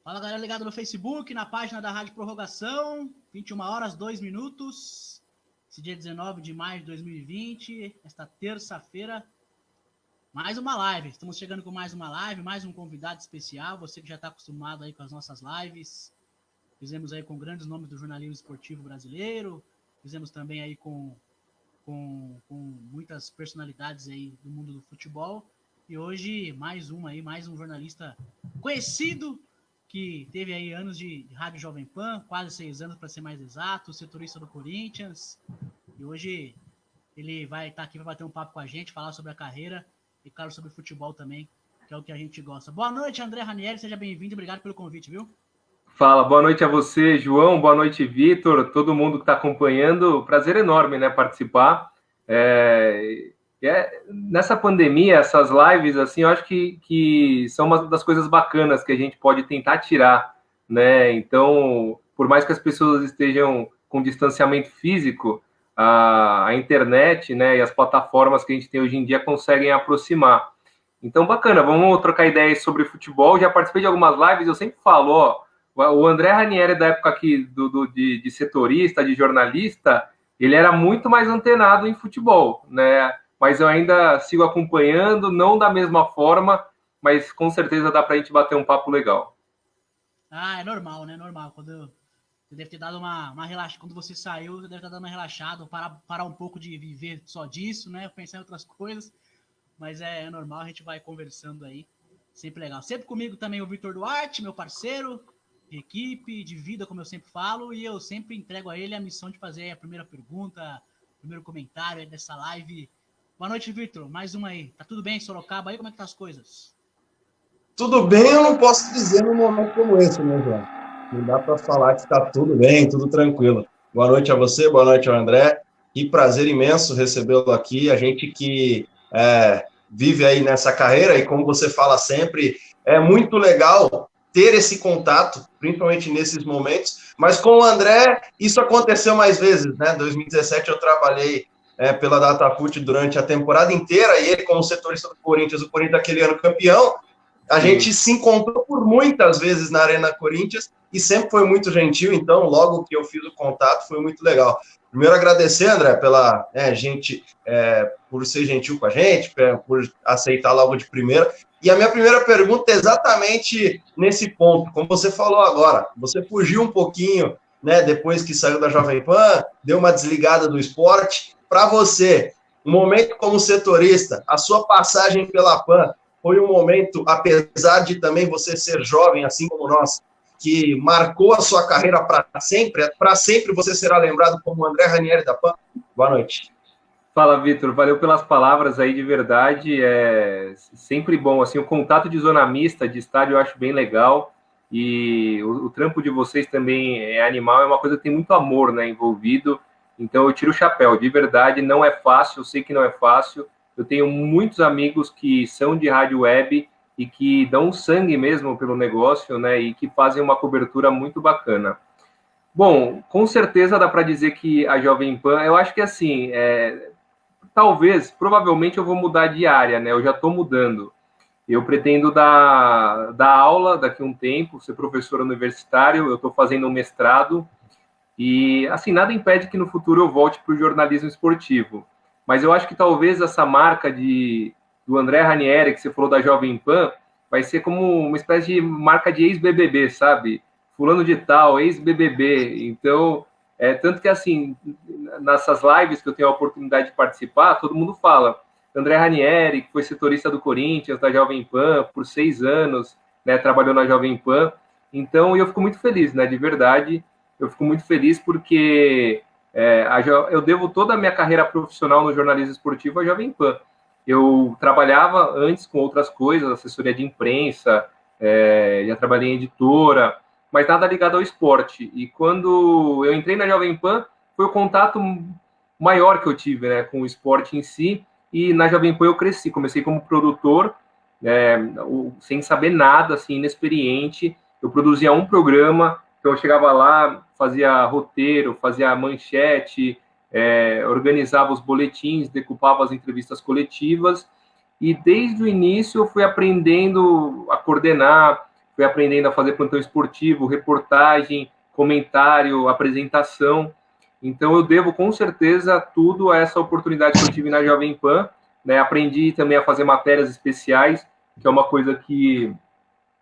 Fala, galera ligado no Facebook, na página da Rádio Prorrogação, 21 horas, 2 minutos, esse dia 19 de maio de 2020, esta terça-feira, mais uma live. Estamos chegando com mais uma live, mais um convidado especial, você que já está acostumado aí com as nossas lives. Fizemos aí com grandes nomes do jornalismo esportivo brasileiro, fizemos também aí com muitas personalidades aí do mundo do futebol. E hoje mais um jornalista conhecido, que teve aí anos de Rádio Jovem Pan, quase 6 anos para ser mais exato, setorista do Corinthians. E hoje ele vai estar aqui para bater um papo com a gente, falar sobre a carreira e, claro, sobre futebol também, que é o que a gente gosta. Boa noite, André Ranieri, seja bem-vindo e obrigado pelo convite, viu? Fala, boa noite a você, João, boa noite, Vitor, todo mundo que está acompanhando. Prazer enorme, né, participar. Nessa pandemia, essas lives, assim, eu acho que são uma das coisas bacanas que a gente pode tentar tirar, né? Então, por mais que as pessoas estejam com distanciamento físico, a internet, né, e as plataformas que a gente tem hoje em dia conseguem aproximar. Então, bacana, vamos trocar ideias sobre futebol. Já participei de algumas lives, eu sempre falo, o André Ranieri, da época aqui de setorista, de jornalista, ele era muito mais antenado em futebol, né? Mas eu ainda sigo acompanhando, não da mesma forma, mas com certeza dá para a gente bater um papo legal. Ah, é normal, né? Normal. Você deve ter dado uma relaxada. Quando você saiu, você deve estar dando uma relaxada, parar um pouco de viver só disso, né? Pensar em outras coisas. Mas é normal, a gente vai conversando aí. Sempre legal. Sempre comigo também o Vitor Duarte, meu parceiro de equipe, de vida, como eu sempre falo. E eu sempre entrego a ele a missão de fazer a primeira pergunta, o primeiro comentário aí dessa live. Boa noite, Vitor. Mais uma aí. Tá tudo bem em Sorocaba aí? Como é que tá as coisas? Tudo bem, eu não posso dizer num momento como esse, né, João? Não dá para falar que está tudo bem, tudo tranquilo. Boa noite a você, boa noite ao André. Que prazer imenso recebê-lo aqui. A gente que vive aí nessa carreira e, como você fala sempre, é muito legal ter esse contato, principalmente nesses momentos. Mas com o André, isso aconteceu mais vezes, né? Em 2017 eu trabalhei pela Datafute durante a temporada inteira e ele, como setorista do Corinthians, o Corinthians aquele ano campeão, a gente se encontrou por muitas vezes na Arena Corinthians e sempre foi muito gentil, então logo que eu fiz o contato foi muito legal. Primeiro agradecer, André, pela por ser gentil com a gente, por aceitar logo de primeira. E a minha primeira pergunta é exatamente nesse ponto, como você falou agora, você fugiu um pouquinho, né, depois que saiu da Jovem Pan, deu uma desligada do esporte. Para você, um momento como setorista, a sua passagem pela Pan, foi um momento, apesar de também você ser jovem, assim como nós, que marcou a sua carreira para sempre você será lembrado como André Ranieri da PAN. Boa noite. Fala, Vitor, valeu pelas palavras aí, de verdade, é sempre bom, assim, o contato de zona mista, de estádio, eu acho bem legal, e o trampo de vocês também é animal, é uma coisa que tem muito amor, né, envolvido, então eu tiro o chapéu, de verdade, não é fácil, eu sei que não é fácil. Eu tenho muitos amigos que são de rádio web e que dão sangue mesmo pelo negócio, né? E que fazem uma cobertura muito bacana. Bom, com certeza dá para dizer que a Jovem Pan, eu acho que assim, provavelmente eu vou mudar de área, né? Eu já estou mudando. Eu pretendo dar aula daqui a um tempo, ser professor universitário, eu estou fazendo um mestrado e, assim, nada impede que no futuro eu volte para o jornalismo esportivo. Mas eu acho que talvez essa marca do André Ranieri, que você falou da Jovem Pan, vai ser como uma espécie de marca de ex-BBB, sabe? Fulano de tal, ex-BBB. Então, tanto que, assim, nessas lives que eu tenho a oportunidade de participar, todo mundo fala. André Ranieri, que foi setorista do Corinthians, da Jovem Pan, por 6 anos, né, trabalhou na Jovem Pan. Então, eu fico muito feliz, né, de verdade. Eu fico muito feliz porque eu devo toda a minha carreira profissional no jornalismo esportivo à Jovem Pan. Eu trabalhava antes com outras coisas, assessoria de imprensa, já trabalhei em editora, mas nada ligado ao esporte. E quando eu entrei na Jovem Pan, foi o contato maior que eu tive, né, com o esporte em si. E na Jovem Pan eu cresci, comecei como produtor, sem saber nada, assim, inexperiente. Eu produzia um programa, então eu chegava lá, fazia roteiro, fazia manchete, organizava os boletins, decupava as entrevistas coletivas, e desde o início eu fui aprendendo a coordenar, fui aprendendo a fazer plantão esportivo, reportagem, comentário, apresentação. Então, eu devo, com certeza, tudo a essa oportunidade que eu tive na Jovem Pan, né? Aprendi também a fazer matérias especiais, que é uma coisa que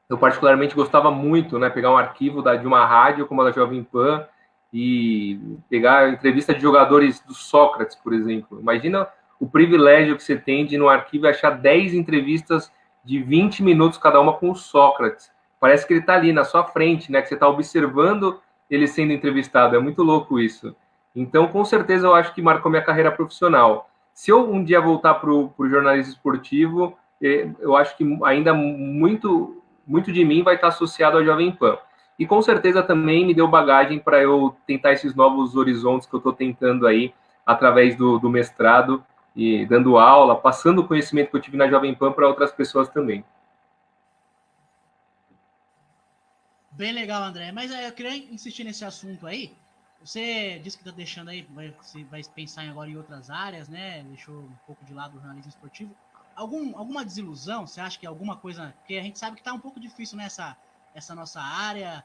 eu particularmente gostava muito, né? Pegar um arquivo de uma rádio como a da Jovem Pan e pegar a entrevista de jogadores do Sócrates, por exemplo. Imagina o privilégio que você tem de, no arquivo, achar 10 entrevistas de 20 minutos cada uma com o Sócrates. Parece que ele está ali na sua frente, né? Que você está observando ele sendo entrevistado. É muito louco isso. Então, com certeza, eu acho que marcou minha carreira profissional. Se eu um dia voltar para o jornalismo esportivo, eu acho que ainda muito de mim vai estar associado à Jovem Pan. E com certeza também me deu bagagem para eu tentar esses novos horizontes que eu estou tentando aí, através do mestrado, e dando aula, passando o conhecimento que eu tive na Jovem Pan para outras pessoas também. Bem legal, André. Mas eu queria insistir nesse assunto aí. Você disse que está deixando aí, você vai pensar agora em outras áreas, né? Deixou um pouco de lado o jornalismo esportivo. Alguma desilusão? Você acha que alguma coisa... Porque a gente sabe que está um pouco difícil nessa nossa área,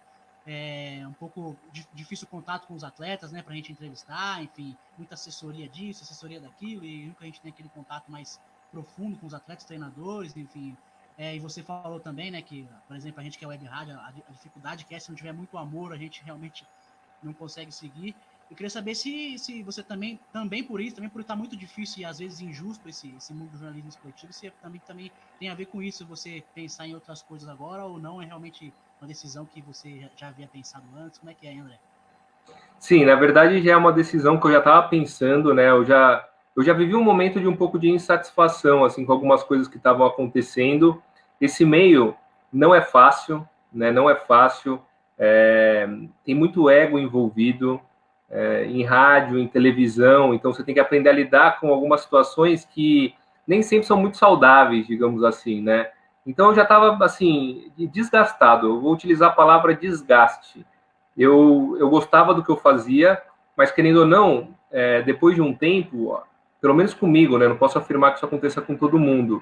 um pouco difícil o contato com os atletas, né? Para a gente entrevistar, enfim, muita assessoria disso, assessoria daquilo, e nunca a gente tem aquele contato mais profundo com os atletas, treinadores, enfim... e você falou também, né, que, por exemplo, a gente que é web rádio, a dificuldade que se não tiver muito amor, a gente realmente não consegue seguir. Eu queria saber se você também por estar muito difícil e às vezes injusto esse mundo do jornalismo esportivo, se também tem a ver com isso, você pensar em outras coisas agora, ou não é realmente uma decisão que você já havia pensado antes? Como é que é, André? Sim, na verdade já é uma decisão que eu já estava pensando, né? Eu já vivi um momento de um pouco de insatisfação, assim, com algumas coisas que estavam acontecendo. Esse meio não é fácil, né? Não é fácil. Tem muito ego envolvido em rádio, em televisão. Então você tem que aprender a lidar com algumas situações que nem sempre são muito saudáveis, digamos assim, né? Então eu já estava assim desgastado. Eu vou utilizar a palavra desgaste. Eu gostava do que eu fazia, mas querendo ou não, depois de um tempo, pelo menos comigo, né? Não posso afirmar que isso aconteça com todo mundo.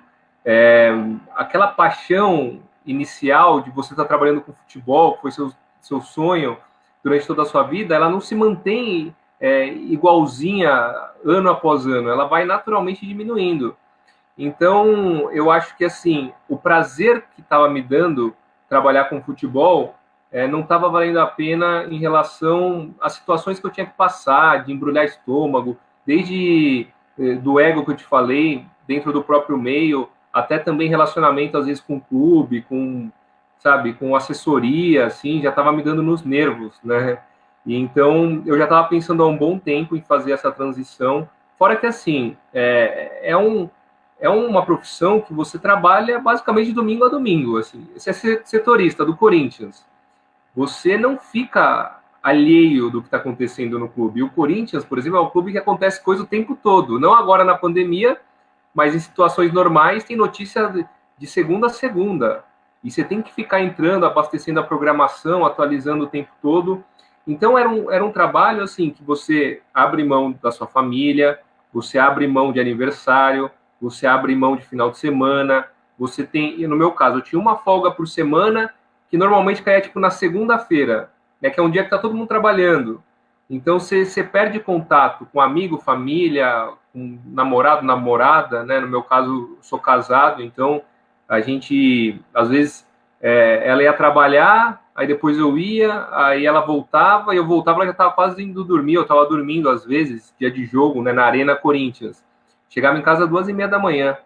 Aquela paixão inicial de você estar trabalhando com futebol, que foi seu sonho durante toda a sua vida, ela não se mantém igualzinha ano após ano, ela vai naturalmente diminuindo. Então, eu acho que assim, o prazer que estava me dando trabalhar com futebol não estava valendo a pena em relação às situações que eu tinha que passar, de embrulhar estômago, desde do ego que eu te falei, dentro do próprio meio, até também relacionamento, às vezes, com o clube, com assessoria, assim, já estava me dando nos nervos, né? E então, eu já estava pensando há um bom tempo em fazer essa transição, fora que, assim, é uma profissão que você trabalha basicamente de domingo a domingo, assim. Você é setorista do Corinthians, você não fica alheio do que está acontecendo no clube. E o Corinthians, por exemplo, é um clube que acontece coisa o tempo todo, não agora na pandemia, mas em situações normais tem notícia de segunda a segunda. E você tem que ficar entrando, abastecendo a programação, atualizando o tempo todo. Então era um trabalho assim que você abre mão da sua família, você abre mão de aniversário, você abre mão de final de semana, você tem, e no meu caso, eu tinha uma folga por semana que normalmente caía tipo na segunda-feira, né, que é um dia que está todo mundo trabalhando. Então você perde contato com amigo, família, com namorado, namorada, né? No meu caso, sou casado, então a gente, às vezes, ela ia trabalhar, aí depois eu ia, aí ela voltava, e eu voltava, ela já estava quase indo dormir, eu estava dormindo às vezes, dia de jogo, né, na Arena Corinthians. Chegava em casa às 2h30 da manhã.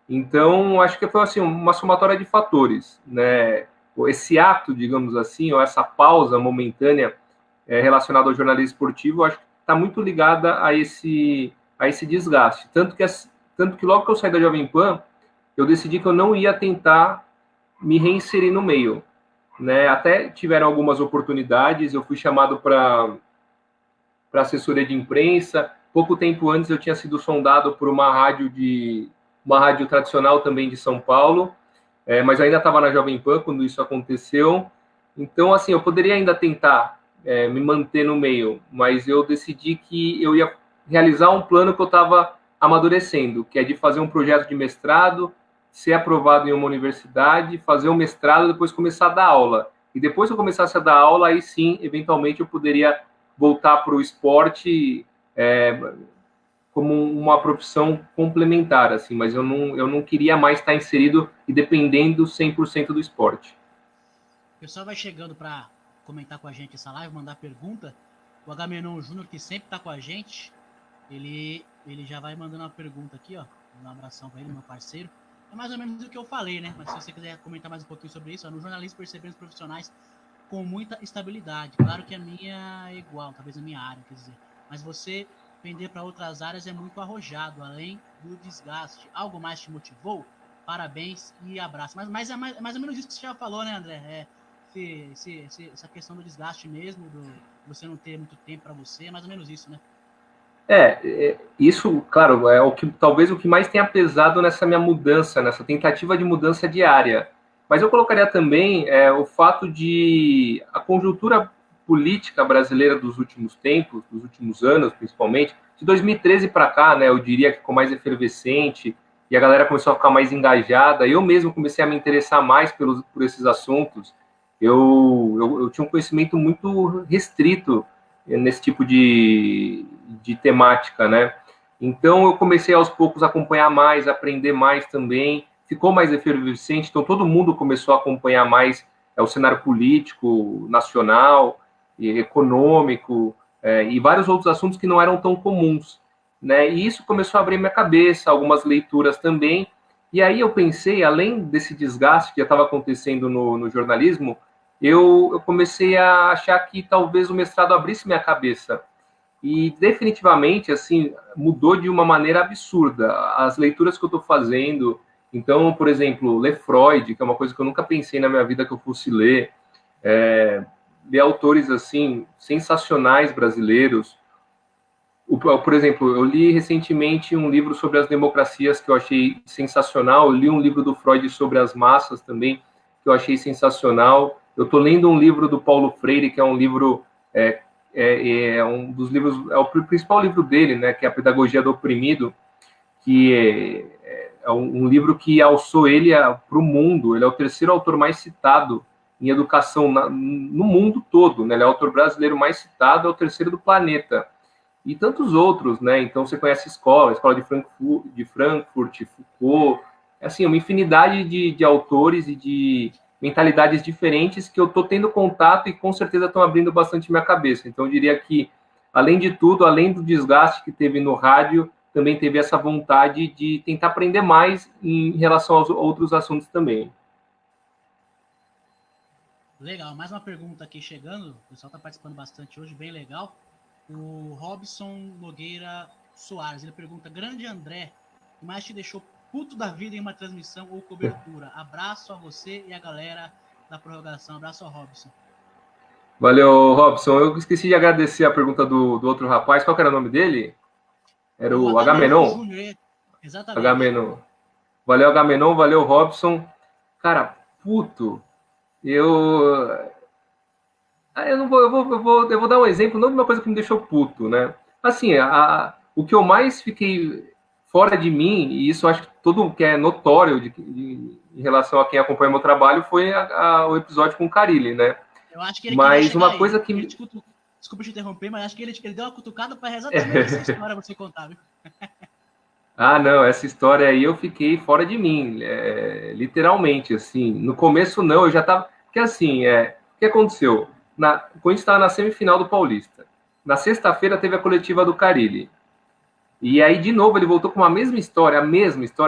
Então, acho que foi assim, uma somatória de fatores, né? Esse ato, digamos assim, ou essa pausa momentânea relacionada ao jornalismo esportivo, acho que está muito ligada a esse desgaste. Tanto que logo que eu saí da Jovem Pan, eu decidi que eu não ia tentar me reinserir no meio, né? Até tiveram algumas oportunidades, eu fui chamado para assessoria de imprensa. Pouco tempo antes eu tinha sido sondado por uma rádio tradicional também de São Paulo, mas eu ainda estava na Jovem Pan quando isso aconteceu. Então, assim, eu poderia ainda tentar me manter no meio, mas eu decidi que eu ia realizar um plano que eu estava amadurecendo, que é de fazer um projeto de mestrado, ser aprovado em uma universidade, fazer um mestrado, depois começar a dar aula. E depois que eu começasse a dar aula, aí sim, eventualmente eu poderia voltar para o esporte como uma profissão complementar, assim, mas eu não queria mais estar inserido e dependendo 100% do esporte. O pessoal vai chegando para comentar com a gente essa live, mandar pergunta. O Agamenon Júnior, que sempre está com a gente, ele já vai mandando uma pergunta aqui, ó. Um abração para ele, meu parceiro. É mais ou menos o que eu falei, né? Mas se você quiser comentar mais um pouquinho sobre isso, ó, no jornalismo percebemos profissionais com muita estabilidade. Claro que a minha é igual, talvez a minha área, quer dizer. Mas você vender para outras áreas é muito arrojado, além do desgaste. Algo mais te motivou? Parabéns e abraço. Mas é mais ou menos isso que você já falou, né, André? Essa questão do desgaste mesmo, do você não ter muito tempo para você, é mais ou menos isso, né? Isso, claro, é talvez o que mais tenha pesado nessa minha mudança, nessa tentativa de mudança diária. Mas eu colocaria também o fato de a conjuntura política brasileira dos últimos tempos, dos últimos anos, principalmente, de 2013 para cá, né, eu diria que ficou mais efervescente e a galera começou a ficar mais engajada. Eu mesmo comecei a me interessar mais por esses assuntos. Eu tinha um conhecimento muito restrito nesse tipo de temática, né? Então eu comecei aos poucos a acompanhar mais, a aprender mais também, ficou mais efervescente, então todo mundo começou a acompanhar mais o cenário político, nacional, econômico, e vários outros assuntos que não eram tão comuns, né? E isso começou a abrir minha cabeça, algumas leituras também, e aí eu pensei, além desse desgaste que já estava acontecendo no jornalismo, eu comecei a achar que talvez o mestrado abrisse minha cabeça. E definitivamente, assim, mudou de uma maneira absurda. As leituras que eu estou fazendo, então, por exemplo, ler Freud, que é uma coisa que eu nunca pensei na minha vida que eu fosse ler, ler autores, assim, sensacionais brasileiros. Por exemplo, eu li recentemente um livro sobre as democracias que eu achei sensacional, eu li um livro do Freud sobre as massas também, que eu achei sensacional. Eu estou lendo um livro do Paulo Freire, que é um livro, um dos livros, é o principal livro dele, né, que é a Pedagogia do Oprimido, que é um livro que alçou ele para o mundo. Ele é o terceiro autor mais citado em educação no mundo todo, né? Ele é o autor brasileiro mais citado, é o terceiro do planeta. E tantos outros, né? Então você conhece a escola de Frankfurt, Foucault, assim, uma infinidade de autores e de mentalidades diferentes que eu estou tendo contato e com certeza estão abrindo bastante minha cabeça. Então eu diria que, além de tudo, além do desgaste que teve no rádio, também teve essa vontade de tentar aprender mais em relação aos outros assuntos também. Legal, mais uma pergunta aqui chegando, o pessoal está participando bastante hoje, bem legal. O Robson Nogueira Soares, ele pergunta: grande André, o que mais te deixou puto da vida em uma transmissão ou cobertura? Abraço a você e a galera da prorrogação. Abraço ao Robson. Valeu, Robson. Eu esqueci de agradecer a pergunta do outro rapaz. Qual que era o nome dele? Era o Agamenon? Exatamente. Agamenon. Valeu, Agamenon. Valeu, Robson. Cara, puto. Eu vou dar um exemplo, não de uma coisa que me deixou puto, né? Assim, o que eu mais fiquei fora de mim, e isso eu acho que todo que é notório em relação a quem acompanha meu trabalho, foi o episódio com o Carille, né? Eu acho que ele mas uma coisa aí. Que desculpa te interromper, mas acho que ele deu uma cutucada para exatamente essa história você contar, viu? Não, essa história aí eu fiquei fora de mim, literalmente, assim. No começo não, eu já tava... Porque assim, o que aconteceu? Quando a gente estava na semifinal do Paulista, na sexta-feira teve a coletiva do Carille. E aí, de novo, ele voltou com a mesma história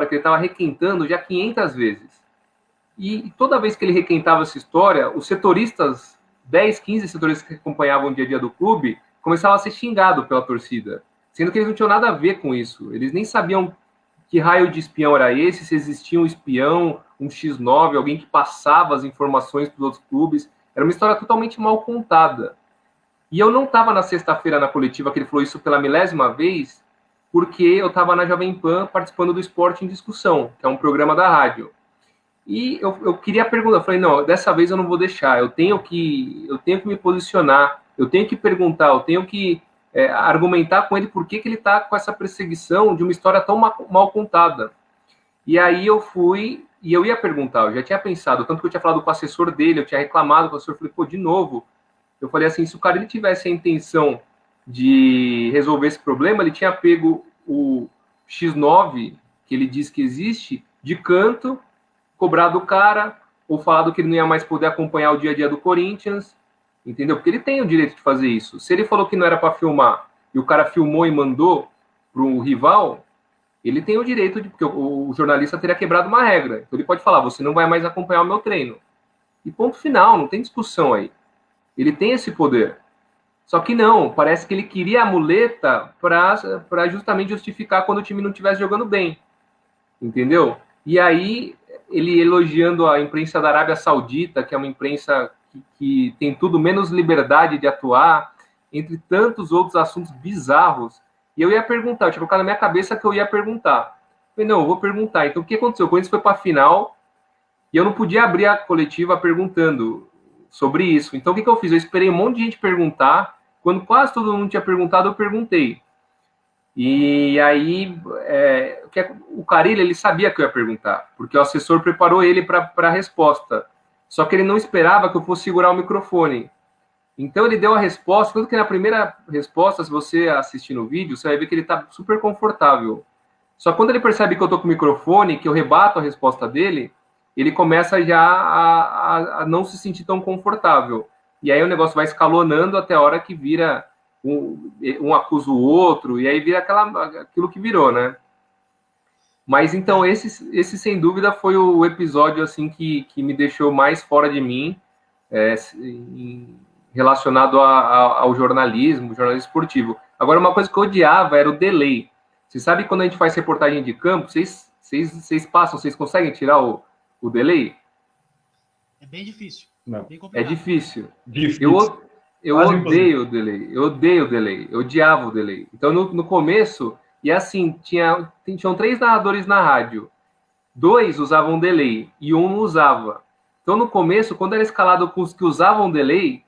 que ele estava requentando já 500 vezes. E toda vez que ele requentava essa história, os setoristas, 10, 15 setoristas que acompanhavam o dia a dia do clube, começavam a ser xingados pela torcida, sendo que eles não tinham nada a ver com isso. Eles nem sabiam que raio de espião era esse, se existia um espião, um X9, alguém que passava as informações para os outros clubes. Era uma história totalmente mal contada. E eu não estava na sexta-feira na coletiva que ele falou isso pela milésima vez, porque eu estava na Jovem Pan participando do Esporte em Discussão, que é um programa da rádio. E eu queria perguntar, eu falei, não, dessa vez eu não vou deixar, eu tenho que me posicionar, eu tenho que perguntar, eu tenho que argumentar com ele por que ele está com essa perseguição de uma história tão mal contada. E aí eu fui, e eu ia perguntar, eu já tinha pensado, tanto que eu tinha falado com o assessor dele, eu tinha reclamado com o assessor, falei, pô, de novo. Eu falei assim, se o cara ele tivesse a intenção de resolver esse problema, ele tinha pego o X9, que ele diz que existe, de canto, cobrado o cara, ou falado que ele não ia mais poder acompanhar o dia a dia do Corinthians, entendeu? Porque ele tem o direito de fazer isso. Se ele falou que não era para filmar, e o cara filmou e mandou para o rival, ele tem o direito de... Porque o jornalista teria quebrado uma regra. Então ele pode falar, você não vai mais acompanhar o meu treino. E ponto final, não tem discussão aí. Ele tem esse poder. Só que não, parece que ele queria a muleta para justamente justificar quando o time não estivesse jogando bem. Entendeu? E aí, ele elogiando a imprensa da Arábia Saudita, que é uma imprensa que tem tudo menos liberdade de atuar, entre tantos outros assuntos bizarros. E eu ia perguntar, eu tinha colocado na minha cabeça que eu ia perguntar. Eu falei, não, eu vou perguntar. Então, o que aconteceu? O Corinthians foi para a final e eu não podia abrir a coletiva perguntando sobre isso. Então, o que eu fiz? Eu esperei um monte de gente perguntar. Quando quase todo mundo tinha perguntado, eu perguntei. E aí, o Carille, ele sabia que eu ia perguntar, porque o assessor preparou ele para a resposta. Só que ele não esperava que eu fosse segurar o microfone. Então, ele deu a resposta, tanto que na primeira resposta, se você assistir no vídeo, você vai ver que ele está super confortável. Só que quando ele percebe que eu estou com o microfone, que eu rebato a resposta dele, ele começa já a não se sentir tão confortável. E aí o negócio vai escalonando até a hora que vira um acusa o outro, e aí vira aquilo que virou, né? Mas então esse sem dúvida foi o episódio assim que me deixou mais fora de mim, relacionado ao jornalismo esportivo. Agora, uma coisa que eu odiava era o delay. Você sabe quando a gente faz reportagem de campo, vocês conseguem tirar o delay? É bem difícil. Não. Bem complicado. É difícil. Difícil. Eu odeio o delay. Eu odeio o delay. Eu odiava o delay. Então, no começo, e assim, tinham 3 narradores na rádio. 2 usavam delay e 1 não usava. Então, no começo, quando era escalado com os que usavam delay,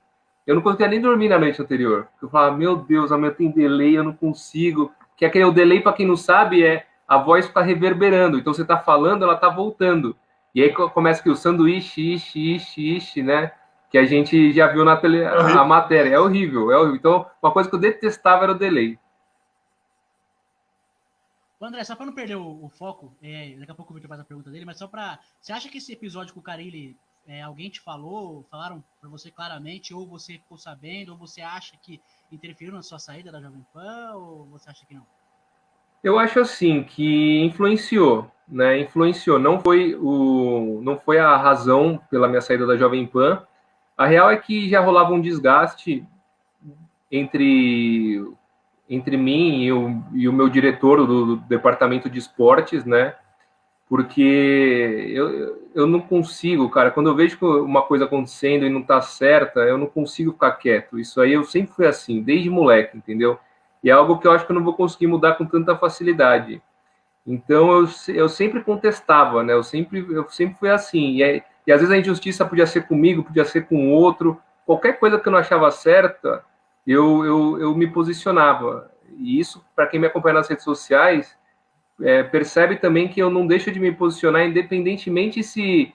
eu não conseguia nem dormir na noite anterior. Eu falava, meu Deus, a minha tem delay, eu não consigo. Que aquele delay, para quem não sabe, é a voz ficar reverberando. Então, você está falando, ela está voltando. E aí começa aqui o sanduíche, né? Que a gente já viu a matéria. É horrível. Então, uma coisa que eu detestava era o delay. André, só para não perder o foco, daqui a pouco o Victor faz a pergunta dele, mas só para... Você acha que esse episódio com o Carille, alguém te falaram para você claramente, ou você ficou sabendo, ou você acha que interferiu na sua saída da Jovem Pan, ou você acha que não? Eu acho assim, que influenciou, né? Influenciou. Não foi a razão pela minha saída da Jovem Pan. A real é que já rolava um desgaste entre mim e o meu diretor do departamento de esportes, né? Porque eu não consigo, cara, quando eu vejo uma coisa acontecendo e não tá certa, eu não consigo ficar quieto. Isso aí eu sempre fui assim, desde moleque, entendeu? E é algo que eu acho que eu não vou conseguir mudar com tanta facilidade. Então eu sempre contestava, né? Eu sempre fui assim. E às vezes a injustiça podia ser comigo, podia ser com outro. Qualquer coisa que eu não achava certa, eu me posicionava. E isso, para quem me acompanha nas redes sociais, percebe também que eu não deixo de me posicionar, independentemente se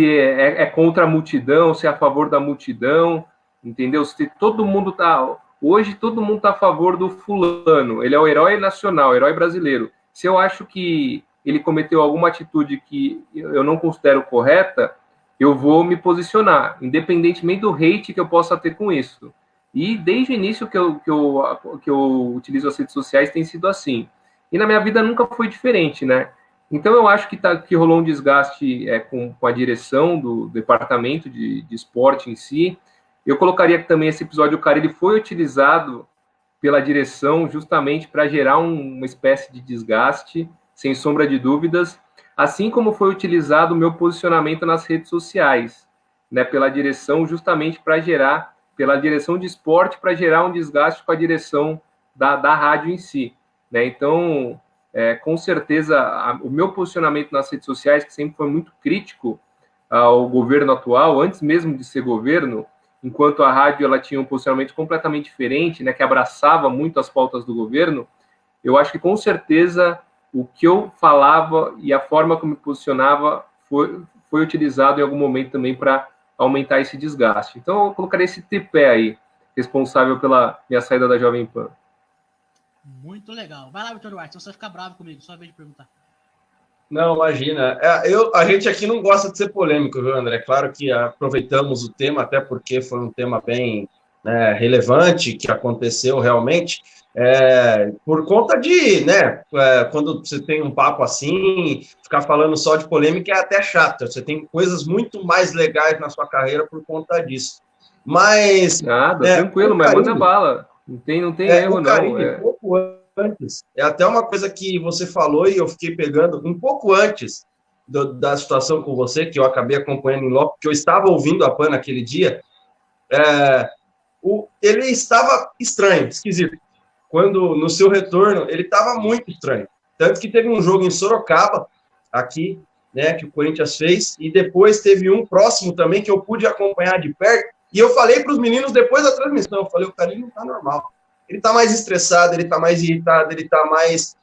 é contra a multidão, se é a favor da multidão, entendeu? Se todo mundo hoje todo mundo está a favor do fulano, ele é o herói nacional, o herói brasileiro. Se eu acho que ele cometeu alguma atitude que eu não considero correta, eu vou me posicionar, independentemente do hate que eu possa ter com isso. E desde o início que eu utilizo as redes sociais tem sido assim. E na minha vida nunca foi diferente, né? Então eu acho que rolou um desgaste com a direção do departamento de esporte em si. Eu colocaria que também esse episódio, o Carille foi utilizado pela direção justamente para gerar uma espécie de desgaste, sem sombra de dúvidas, assim como foi utilizado o meu posicionamento nas redes sociais, né, pela direção justamente pela direção de esporte, para gerar um desgaste com a direção da rádio em si. Né? Então, com certeza, o meu posicionamento nas redes sociais, que sempre foi muito crítico ao governo atual, antes mesmo de ser governo, enquanto a rádio ela tinha um posicionamento completamente diferente, né, que abraçava muito as pautas do governo, eu acho que com certeza o que eu falava e a forma como me posicionava foi utilizado em algum momento também para aumentar esse desgaste. Então, eu colocaria esse tripé aí, responsável pela minha saída da Jovem Pan. Muito legal. Vai lá, Vitor Duarte, você vai ficar bravo comigo, só a vez de perguntar. Não, imagina. A gente aqui não gosta de ser polêmico, viu, André? Claro que aproveitamos o tema, até porque foi um tema bem, né, relevante, que aconteceu realmente, por conta de, né, quando você tem um papo assim, ficar falando só de polêmica é até chato. Você tem coisas muito mais legais na sua carreira por conta disso. Mas, Nada, tranquilo, mas manda bala. Não tem erro, o não. Carille, pouco antes, é até uma coisa que você falou e eu fiquei pegando um pouco antes da situação com você, que eu acabei acompanhando em loco, que eu estava ouvindo a PAN naquele dia, ele estava estranho, esquisito. Quando, no seu retorno, ele estava muito estranho. Tanto que teve um jogo em Sorocaba, aqui, né, que o Corinthians fez, e depois teve um próximo também que eu pude acompanhar de perto, e eu falei para os meninos depois da transmissão, eu falei, o Carille não está normal. Ele está mais estressado, ele está mais irritado, ele está mais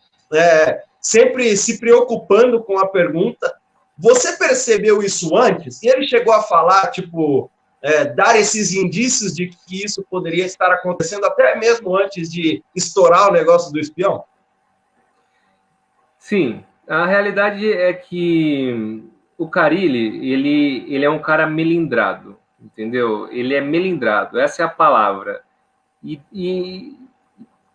sempre se preocupando com a pergunta. Você percebeu isso antes? E ele chegou a falar, tipo, dar esses indícios de que isso poderia estar acontecendo até mesmo antes de estourar o negócio do espião? Sim, a realidade é que o Carille, ele é um cara melindrado, entendeu? Ele é melindrado, essa é a palavra. E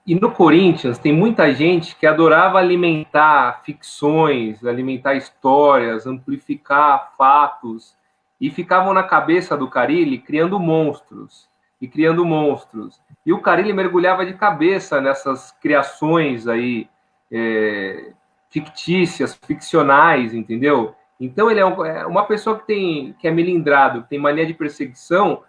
no Corinthians tem muita gente que adorava alimentar ficções, alimentar histórias, amplificar fatos, e ficavam na cabeça do Carille criando monstros, e criando monstros. E o Carille mergulhava de cabeça nessas criações aí, fictícias, ficcionais, entendeu? Então ele é uma pessoa que é melindrado, que tem mania de perseguição.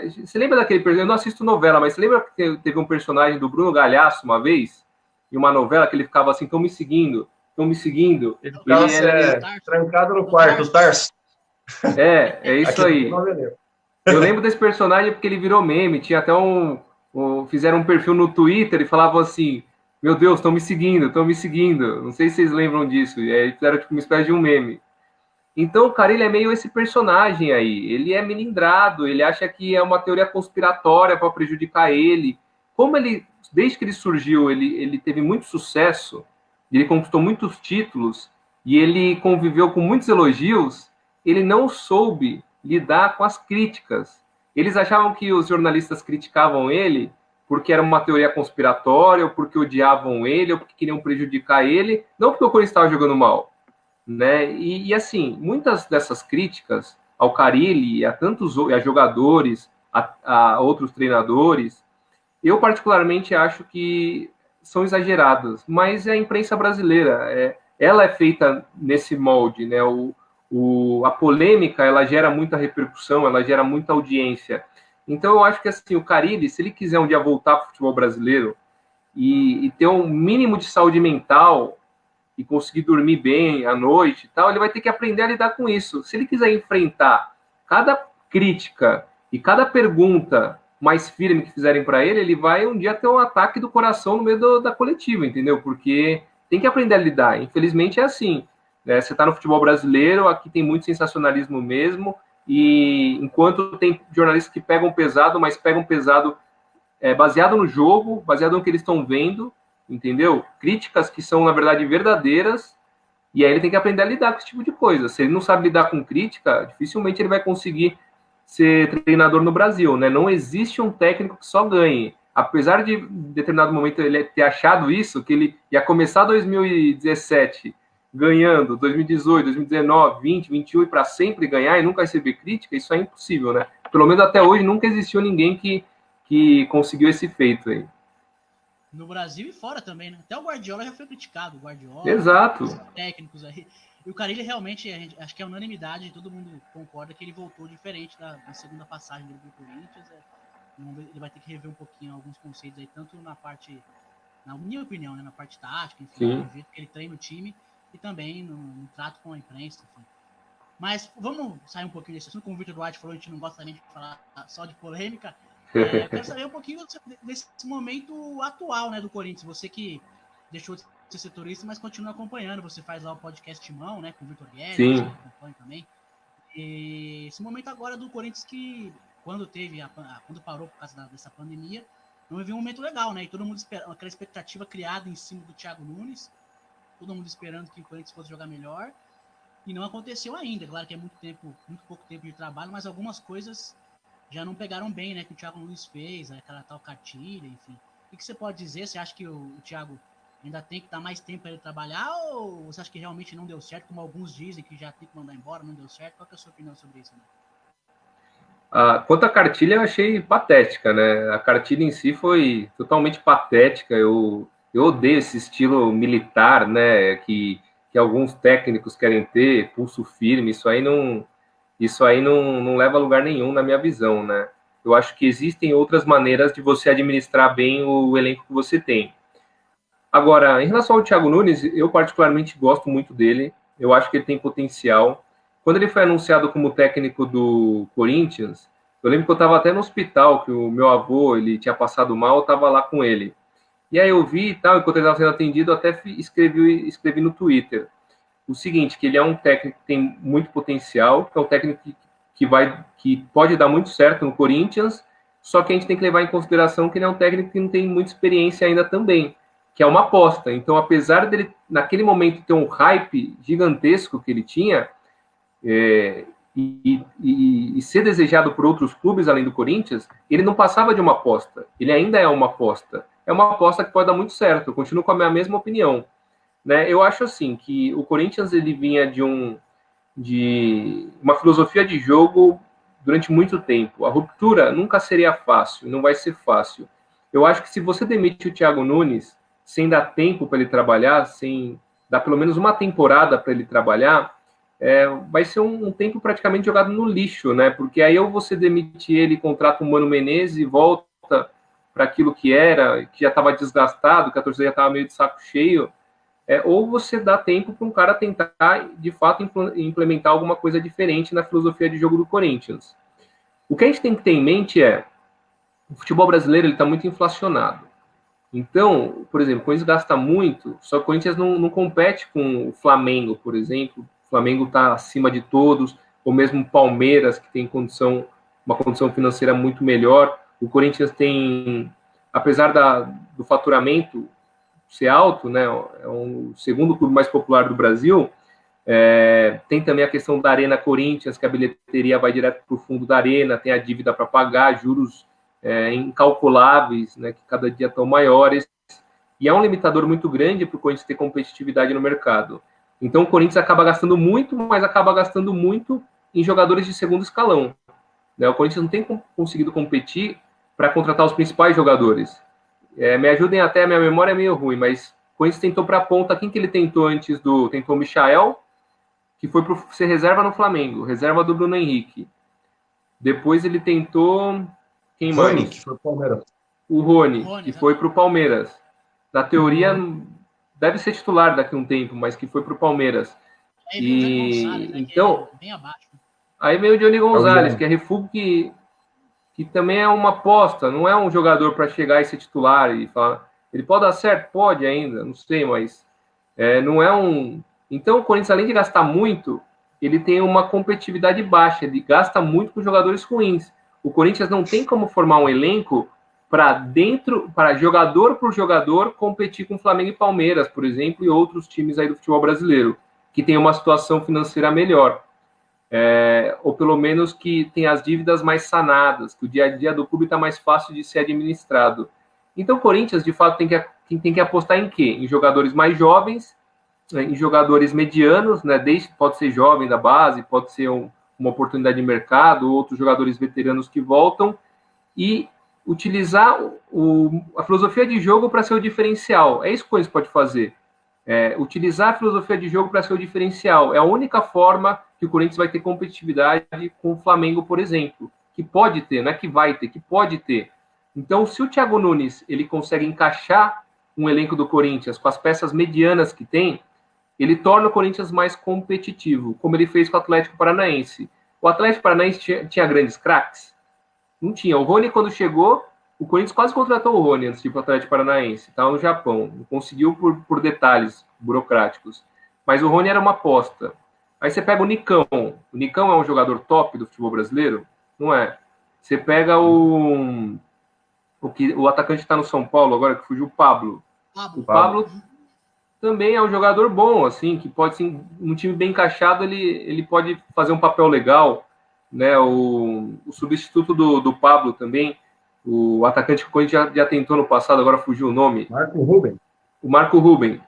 Você lembra daquele personagem? Eu não assisto novela, mas você lembra que teve um personagem do Bruno Galhaço uma vez, em uma novela, que ele ficava assim, estão me seguindo, estão me seguindo. Ele ficava trancado no quarto, o Tarso. É isso aí. Eu lembro desse personagem porque ele virou meme, tinha até fizeram um perfil no Twitter e falavam assim, meu Deus, estão me seguindo, estão me seguindo. Não sei se vocês lembram disso. E aí fizeram tipo uma espécie de um meme. Então, cara, ele é meio esse personagem aí. Ele é melindrado, ele acha que é uma teoria conspiratória para prejudicar ele. Como ele, desde que ele surgiu, ele teve muito sucesso, ele conquistou muitos títulos e ele conviveu com muitos elogios, ele não soube lidar com as críticas. Eles achavam que os jornalistas criticavam ele porque era uma teoria conspiratória, ou porque odiavam ele, ou porque queriam prejudicar ele, não porque o Corinthians estava jogando mal. Né? E assim, muitas dessas críticas ao Carille, a jogadores, a outros treinadores, eu particularmente acho que são exageradas, mas é a imprensa brasileira, ela é feita nesse molde, né? A polêmica, ela gera muita repercussão, ela gera muita audiência. Então eu acho que assim, o Carille, se ele quiser um dia voltar para o futebol brasileiro e ter um mínimo de saúde mental e conseguir dormir bem à noite e tal, ele vai ter que aprender a lidar com isso. Se ele quiser enfrentar cada crítica e cada pergunta mais firme que fizerem para ele vai um dia ter um ataque do coração no meio da coletiva, entendeu? Porque tem que aprender a lidar. Infelizmente é assim. Né? Você está no futebol brasileiro, aqui tem muito sensacionalismo mesmo, e enquanto tem jornalistas que pegam pesado, mas pegam pesado baseado no jogo, baseado no que eles estão vendo, entendeu? Críticas que são, na verdade, verdadeiras, e aí ele tem que aprender a lidar com esse tipo de coisa. Se ele não sabe lidar com crítica, dificilmente ele vai conseguir ser treinador no Brasil, né? Não existe um técnico que só ganhe. Apesar de, em determinado momento, ele ter achado isso, que ele ia começar 2017 ganhando, 2018, 2019, 20, 21 e para sempre ganhar e nunca receber crítica, isso é impossível, né? Pelo menos até hoje nunca existiu ninguém que conseguiu esse feito aí. No Brasil e fora também, né? Até o Guardiola já foi criticado. O Guardiola, exato. Os técnicos aí. E o Carille realmente, acho que é unanimidade, todo mundo concorda que ele voltou diferente da segunda passagem dele do Corinthians. Ele vai ter que rever um pouquinho alguns conceitos aí, tanto na parte, na minha opinião, né, na parte tática, enfim, no jeito que ele treina o time e também no trato com a imprensa, enfim. Mas vamos sair um pouquinho desse assunto. Como o Vitor Duarte falou, a gente não gosta também de falar só de polêmica. Eu quero saber um pouquinho desse momento atual, né, do Corinthians. Você que deixou de ser setorista, mas continua acompanhando. Você faz lá o podcast Timão, né, com o Vitor Guedes, Sim. que acompanha também. E esse momento agora do Corinthians que, quando parou por causa dessa pandemia, não viveu um momento legal, né? E todo mundo esperando, aquela expectativa criada em cima do Thiago Nunes, todo mundo esperando que o Corinthians fosse jogar melhor, e não aconteceu ainda. Claro que é muito pouco tempo de trabalho, mas algumas coisas já não pegaram bem, né? Que o Thiago Nunes fez, aquela tal cartilha, enfim. O que você pode dizer? Você acha que o Thiago ainda tem que dar mais tempo para ele trabalhar, ou você acha que realmente não deu certo, como alguns dizem que já tem que mandar embora, não deu certo? Qual que é a sua opinião sobre isso, né? Quanto à cartilha, eu achei patética, né? A cartilha em si foi totalmente patética. Eu odeio esse estilo militar, né? Que alguns técnicos querem ter, pulso firme. Isso aí não leva a lugar nenhum na minha visão, né? Eu acho que existem outras maneiras de você administrar bem o elenco que você tem. Agora, em relação ao Thiago Nunes, eu particularmente gosto muito dele. Eu acho que ele tem potencial. Quando ele foi anunciado como técnico do Corinthians, eu lembro que eu estava até no hospital, que o meu avô, ele tinha passado mal, eu estava lá com ele. E aí eu vi e tal, enquanto ele estava sendo atendido, eu até escrevi no Twitter o seguinte, que ele é um técnico que tem muito potencial, que é um técnico que pode dar muito certo no Corinthians, só que a gente tem que levar em consideração que ele é um técnico que não tem muita experiência ainda também, que é uma aposta. Então, apesar dele, naquele momento, ter um hype gigantesco que ele tinha, e ser desejado por outros clubes além do Corinthians, ele não passava de uma aposta. Ele ainda é uma aposta. É uma aposta que pode dar muito certo. Eu continuo com a minha mesma opinião. Né? Eu acho assim que o Corinthians ele vinha de uma filosofia de jogo durante muito tempo. A ruptura nunca seria fácil, não vai ser fácil. Eu acho que se você demite o Thiago Nunes sem dar tempo para ele trabalhar, sem dar pelo menos uma temporada para ele trabalhar, vai ser um tempo praticamente jogado no lixo, né? Porque aí ou você demite ele, contrata o Mano Menezes e volta para aquilo que era, que já estava desgastado, que a torcida já estava meio de saco cheio, ou você dá tempo para um cara tentar, de fato, implementar alguma coisa diferente na filosofia de jogo do Corinthians. O que a gente tem que ter em mente o futebol brasileiro está muito inflacionado. Então, por exemplo, o Corinthians gasta muito, só que o Corinthians não compete com o Flamengo, por exemplo. O Flamengo está acima de todos, ou mesmo o Palmeiras, que tem uma condição financeira muito melhor. O Corinthians tem, apesar do faturamento ser alto, né, é o segundo clube mais popular do Brasil, tem também a questão da Arena Corinthians, que a bilheteria vai direto para o fundo da Arena, tem a dívida para pagar, juros incalculáveis, né, que cada dia estão maiores, e é um limitador muito grande para o Corinthians ter competitividade no mercado. Então o Corinthians acaba gastando muito, mas acaba gastando muito em jogadores de segundo escalão. Né? O Corinthians não tem conseguido competir para contratar os principais jogadores. Me ajudem até, a minha memória é meio ruim, mas o Corinthians tentou para a ponta, quem que ele tentou antes tentou o Michael, que foi para ser reserva no Flamengo, reserva do Bruno Henrique. Depois ele tentou... Quem mais? Rony, que foi o Palmeiras. O Rony, que foi para o Palmeiras. Na teoria, deve ser titular daqui a um tempo, mas que foi para o Palmeiras. Aí Gonçalves, né, então, bem abaixo. Aí veio o Johnny Gonzalez, que é refúgio que também é uma aposta, não é um jogador para chegar e ser titular e falar. Ele pode dar certo? Pode ainda, não sei, mas não é um. Então, o Corinthians, além de gastar muito, ele tem uma competitividade baixa, ele gasta muito com jogadores ruins. O Corinthians não tem como formar um elenco para jogador por jogador competir com Flamengo e Palmeiras, por exemplo, e outros times aí do futebol brasileiro, que tem uma situação financeira melhor. Ou pelo menos que tem as dívidas mais sanadas, que o dia a dia do clube está mais fácil de ser administrado. Então o Corinthians, de fato, tem que apostar em quê? Em jogadores mais jovens, em jogadores medianos, né? Pode ser jovem da base, pode ser uma oportunidade de mercado, outros jogadores veteranos que voltam, e utilizar a filosofia de jogo para ser o diferencial. É isso que o Corinthians pode fazer. Utilizar a filosofia de jogo para ser o diferencial. É a única forma que o Corinthians vai ter competitividade com o Flamengo, por exemplo. Que pode ter, não é que vai ter, que pode ter. Então, se o Thiago Nunes ele consegue encaixar um elenco do Corinthians com as peças medianas que tem, ele torna o Corinthians mais competitivo, como ele fez com o Atlético Paranaense. O Atlético Paranaense tinha grandes craques? Não tinha. O Rony, quando chegou, O Corinthians quase contratou o Rony antes de ir para o Atlético Paranaense, tá no Japão, não conseguiu por detalhes burocráticos, mas o Rony era uma aposta. Aí você pega o Nicão é um jogador top do futebol brasileiro? Não é. Você pega o atacante que está no São Paulo agora, que fugiu, o Pablo. O Pablo também é um jogador bom, assim, que pode, assim, num time bem encaixado, ele pode fazer um papel legal, né? O substituto do Pablo também, o atacante que o Corinthians já tentou no passado, agora fugiu o nome. Marco Ruben. O Marco Ruben.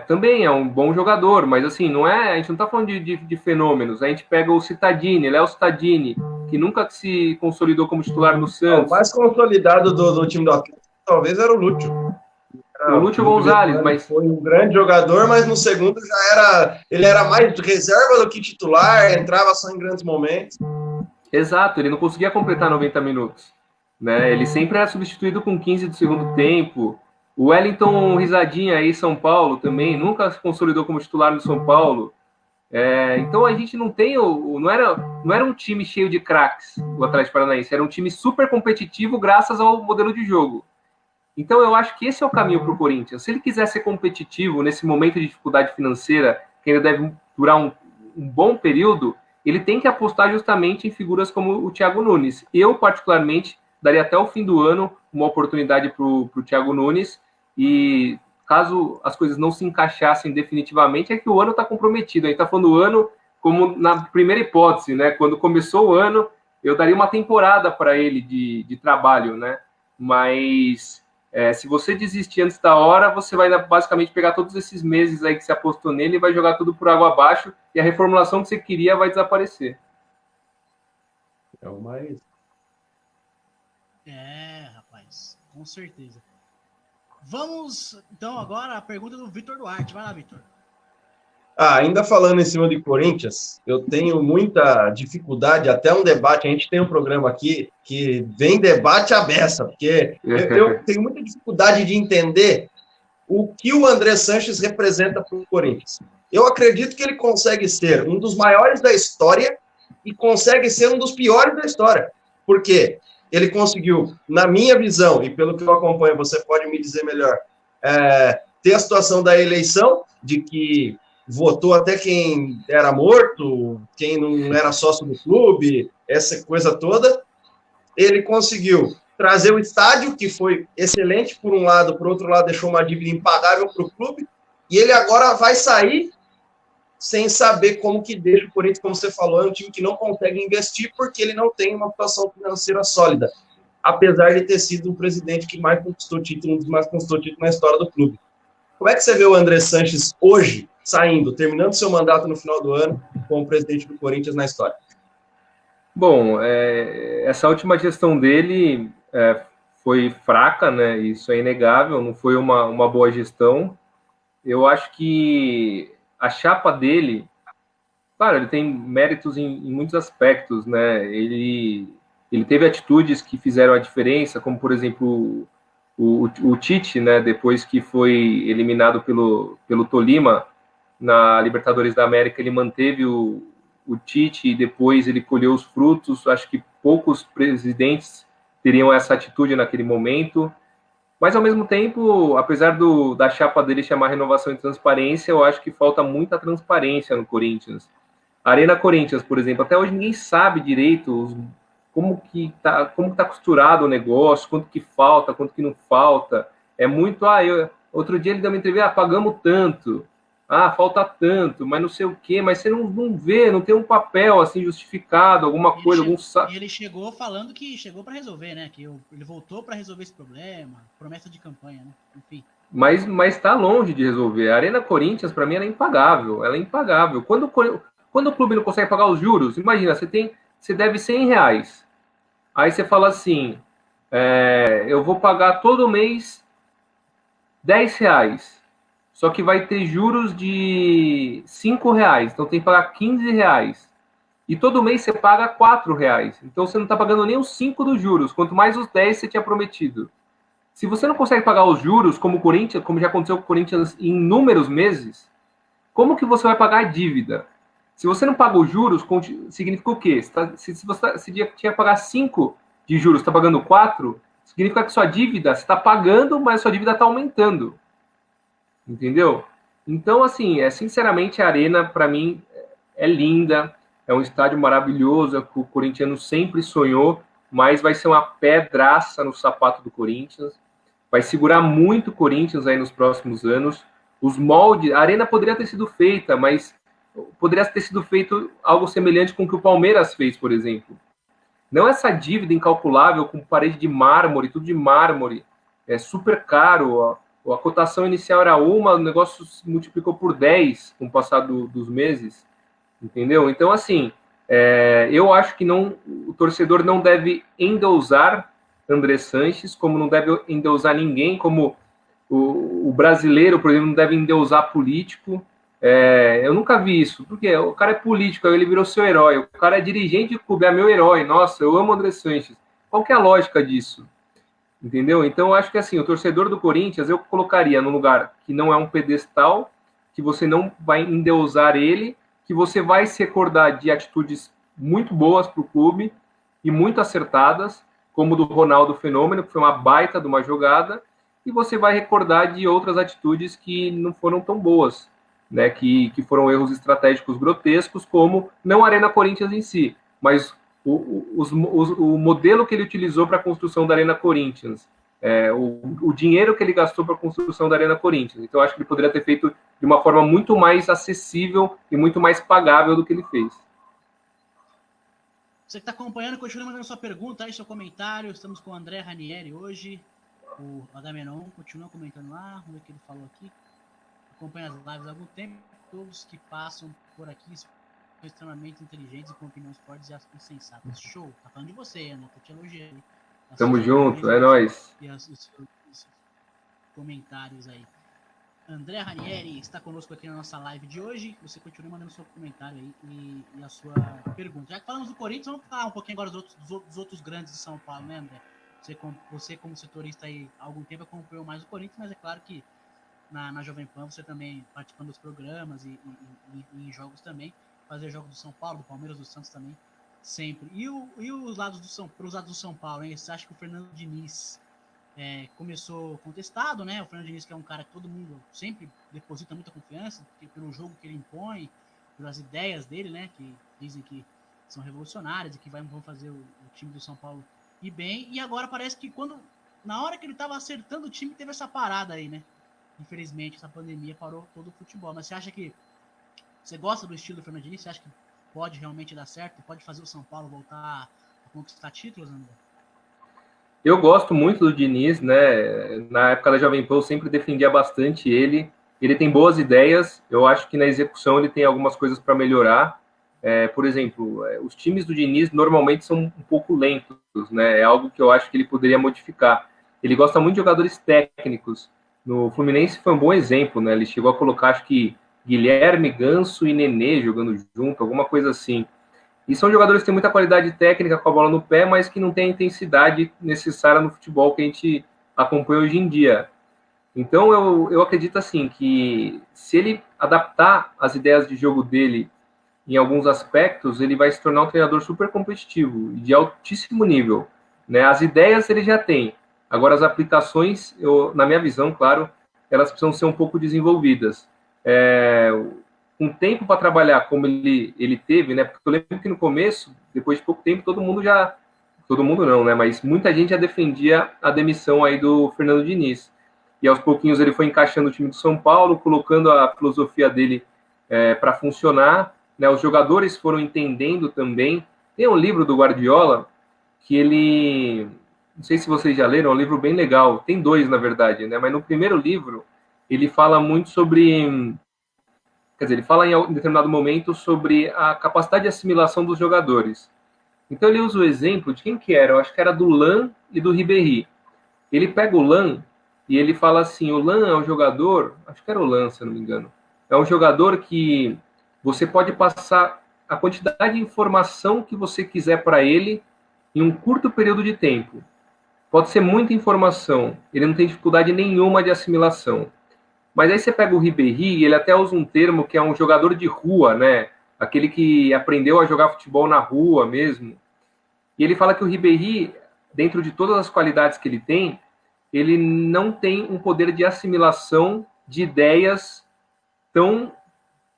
Também é um bom jogador, mas assim, a gente não está falando de fenômenos. A gente pega o Cittadini, Léo Cittadini, que nunca se consolidou como titular no Santos. O mais consolidado do time do Atlético talvez era o Lúcio. O Lúcio Gonzalez, mas foi um grande jogador, mas no segundo ele era mais reserva do que titular, entrava só em grandes momentos. Exato, ele não conseguia completar 90 minutos, né? Ele sempre era substituído com 15 do segundo tempo. O Wellington Risadinha aí, São Paulo também, nunca se consolidou como titular no São Paulo. Então a gente não tem não era um time cheio de craques, o Atlético Paranaense, era um time super competitivo graças ao modelo de jogo. Então eu acho que esse é o caminho para o Corinthians. Se ele quiser ser competitivo nesse momento de dificuldade financeira, que ainda deve durar um bom período, ele tem que apostar justamente em figuras como o Thiago Nunes. Eu, particularmente, daria até o fim do ano uma oportunidade para o Thiago Nunes, e caso as coisas não se encaixassem definitivamente, é que o ano está comprometido. A gente está falando do ano como na primeira hipótese, né? Quando começou o ano, eu daria uma temporada para ele de trabalho, né? Mas se você desistir antes da hora, você vai basicamente pegar todos esses meses aí que você apostou nele e vai jogar tudo por água abaixo, e a reformulação que você queria vai desaparecer. É o mais... Rapaz, com certeza. Vamos, então, agora a pergunta do Vitor Duarte. Vai lá, Vitor. Ainda falando em cima de Corinthians, eu tenho muita dificuldade, até um debate, a gente tem um programa aqui que vem debate à beça, porque eu tenho muita dificuldade de entender o que o André Sanches representa para o Corinthians. Eu acredito que ele consegue ser um dos maiores da história e consegue ser um dos piores da história, porque ele conseguiu, na minha visão, e pelo que eu acompanho, você pode me dizer melhor, ter a situação da eleição, de que votou até quem era morto, quem não era sócio do clube, essa coisa toda. Ele conseguiu trazer o estádio, que foi excelente por um lado, por outro lado deixou uma dívida impagável para o clube, e ele agora vai sair sem saber como que deixa o Corinthians, como você falou, é um time que não consegue investir porque ele não tem uma situação financeira sólida, apesar de ter sido o presidente que mais conquistou título, um dos mais conquistou título na história do clube. Como é que você vê o André Sanches hoje, saindo, terminando seu mandato no final do ano, como presidente do Corinthians na história? Bom, essa última gestão dele foi fraca, né? Isso é inegável, não foi uma boa gestão. Eu acho que a chapa dele, claro, ele tem méritos em muitos aspectos, né? Ele teve atitudes que fizeram a diferença, como, por exemplo, o Tite, né? Depois que foi eliminado pelo Tolima na Libertadores da América, ele manteve o Tite e depois ele colheu os frutos. Acho que poucos presidentes teriam essa atitude naquele momento. Mas, ao mesmo tempo, apesar da chapa dele chamar renovação e transparência, eu acho que falta muita transparência no Corinthians. A Arena Corinthians, por exemplo, até hoje ninguém sabe direito como que tá costurado o negócio, quanto que falta, quanto que não falta. É muito, outro dia ele deu uma entrevista, pagamos tanto, falta tanto, mas não sei o quê, mas você não vê, não tem um papel assim justificado, alguma coisa, E ele chegou falando que chegou para resolver, né? Que ele voltou para resolver esse problema, promessa de campanha, né? Enfim. Mas está longe de resolver. A Arena Corinthians, para mim, ela é impagável. Ela é impagável. Quando o clube não consegue pagar os juros, imagina, você deve R$100. Aí você fala assim, eu vou pagar todo mês R$10. Só que vai ter juros de R$5, então tem que pagar R$15. E todo mês você paga R$4. Então você não está pagando nem os 5 dos juros, quanto mais os 10 você tinha prometido. Se você não consegue pagar os juros, como já aconteceu com o Corinthians em inúmeros meses, como que você vai pagar a dívida? Se você não paga os juros, significa o quê? Se você tinha que pagar 5 de juros, está pagando 4, significa que sua dívida, você está pagando, mas sua dívida está aumentando. Entendeu? Então, assim, sinceramente, a Arena, para mim, é linda, é um estádio maravilhoso, que o corintiano sempre sonhou, mas vai ser uma pedraça no sapato do Corinthians, vai segurar muito o Corinthians aí nos próximos anos. Os moldes, a Arena poderia ter sido feita, mas poderia ter sido feito algo semelhante com o que o Palmeiras fez, por exemplo. Não essa dívida incalculável com parede de mármore, tudo de mármore, é super caro, a cotação inicial era uma, o negócio se multiplicou por 10 com o passar dos meses, entendeu? Então, assim, eu acho que o torcedor não deve endeusar André Sanches, como não deve endeusar ninguém, como o brasileiro, por exemplo, não deve endeusar político. Eu nunca vi isso, porque o cara é político, aí ele virou seu herói, o cara é dirigente de clube, é meu herói, nossa, eu amo André Sanches. Qual que é a lógica disso? Entendeu? Então, eu acho que assim, o torcedor do Corinthians, eu colocaria num lugar que não é um pedestal, que você não vai endeusar ele, que você vai se recordar de atitudes muito boas para o clube e muito acertadas, como do Ronaldo Fenômeno, que foi uma baita de uma jogada, e você vai recordar de outras atitudes que não foram tão boas, né? Que foram erros estratégicos grotescos, como não a Arena Corinthians em si, mas o modelo que ele utilizou para a construção da Arena Corinthians, o dinheiro que ele gastou para a construção da Arena Corinthians. Então, acho que ele poderia ter feito de uma forma muito mais acessível e muito mais pagável do que ele fez. Você que está acompanhando, continue mandando sua pergunta aí, seu comentário. Estamos com o André Ranieri hoje, o Agamenon, continua comentando lá, vamos ver o que ele falou aqui. Acompanha as lives há algum tempo, todos que passam por aqui são extremamente inteligentes e com opiniões fortes e sensatas. Show, tá falando de você, Ana, tô te elogiando. Tamo junto, é nóis. E os comentários aí. André Ranieri está conosco aqui na nossa live de hoje. Você continua mandando seu comentário aí e a sua pergunta. Já que falamos do Corinthians, vamos falar um pouquinho agora dos outros grandes de São Paulo, né, André? Você como setorista aí há algum tempo acompanhou mais o Corinthians, mas é claro que na Jovem Pan você também participando dos programas e em jogos também, fazer jogos do São Paulo, do Palmeiras, do Santos também, sempre. E os lados pros lados do São Paulo, hein? Você acha que o Fernando Diniz começou contestado, né? O Fernando Diniz, que é um cara que todo mundo sempre deposita muita confiança, pelo jogo que ele impõe, pelas ideias dele, né? Que dizem que são revolucionárias e que vão fazer o time do São Paulo ir bem. E agora parece que na hora que ele estava acertando o time, teve essa parada aí, né? Infelizmente, essa pandemia parou todo o futebol. Mas você acha que você gosta do estilo do Fernando Diniz? Você acha que pode realmente dar certo? Pode fazer o São Paulo voltar a conquistar títulos, André? Eu gosto muito do Diniz, né? Na época da Jovem Pan eu sempre defendia bastante ele. Ele tem boas ideias. Eu acho que na execução ele tem algumas coisas para melhorar. Por exemplo, os times do Diniz normalmente são um pouco lentos, né? É algo que eu acho que ele poderia modificar. Ele gosta muito de jogadores técnicos. No Fluminense foi um bom exemplo, né? Ele chegou a colocar, acho que Guilherme, Ganso e Nenê jogando junto, alguma coisa assim. E são jogadores que têm muita qualidade técnica com a bola no pé, mas que não têm a intensidade necessária no futebol que a gente acompanha hoje em dia. Então, eu acredito assim, que se ele adaptar as ideias de jogo dele em alguns aspectos, ele vai se tornar um treinador super competitivo e de altíssimo nível, né? As ideias ele já tem. Agora, as aplicações, na minha visão, claro, elas precisam ser um pouco desenvolvidas. Um tempo para trabalhar como ele teve, né? Porque eu lembro que no começo, depois de pouco tempo, todo mundo não, né? Mas muita gente já defendia a demissão aí do Fernando Diniz. E aos pouquinhos ele foi encaixando o time do São Paulo, colocando a filosofia dele para funcionar, né? Os jogadores foram entendendo também. Tem um livro do Guardiola que ele, não sei se vocês já leram, é um livro bem legal. Tem dois, na verdade, né? Mas no primeiro livro ele fala muito sobre... Quer dizer, ele fala em determinado momento sobre a capacidade de assimilação dos jogadores. Então ele usa o exemplo de quem que era? Eu acho que era do Lan e do Ribéry. Ele pega o Lan e ele fala assim, o Lan é um jogador, acho que era o Lan, se eu não me engano, é um jogador que você pode passar a quantidade de informação que você quiser para ele em um curto período de tempo. Pode ser muita informação, ele não tem dificuldade nenhuma de assimilação. Mas aí você pega o Ribéry, ele até usa um termo que é um jogador de rua, né? Aquele que aprendeu a jogar futebol na rua mesmo. E ele fala que o Ribéry, dentro de todas as qualidades que ele não tem um poder de assimilação de ideias tão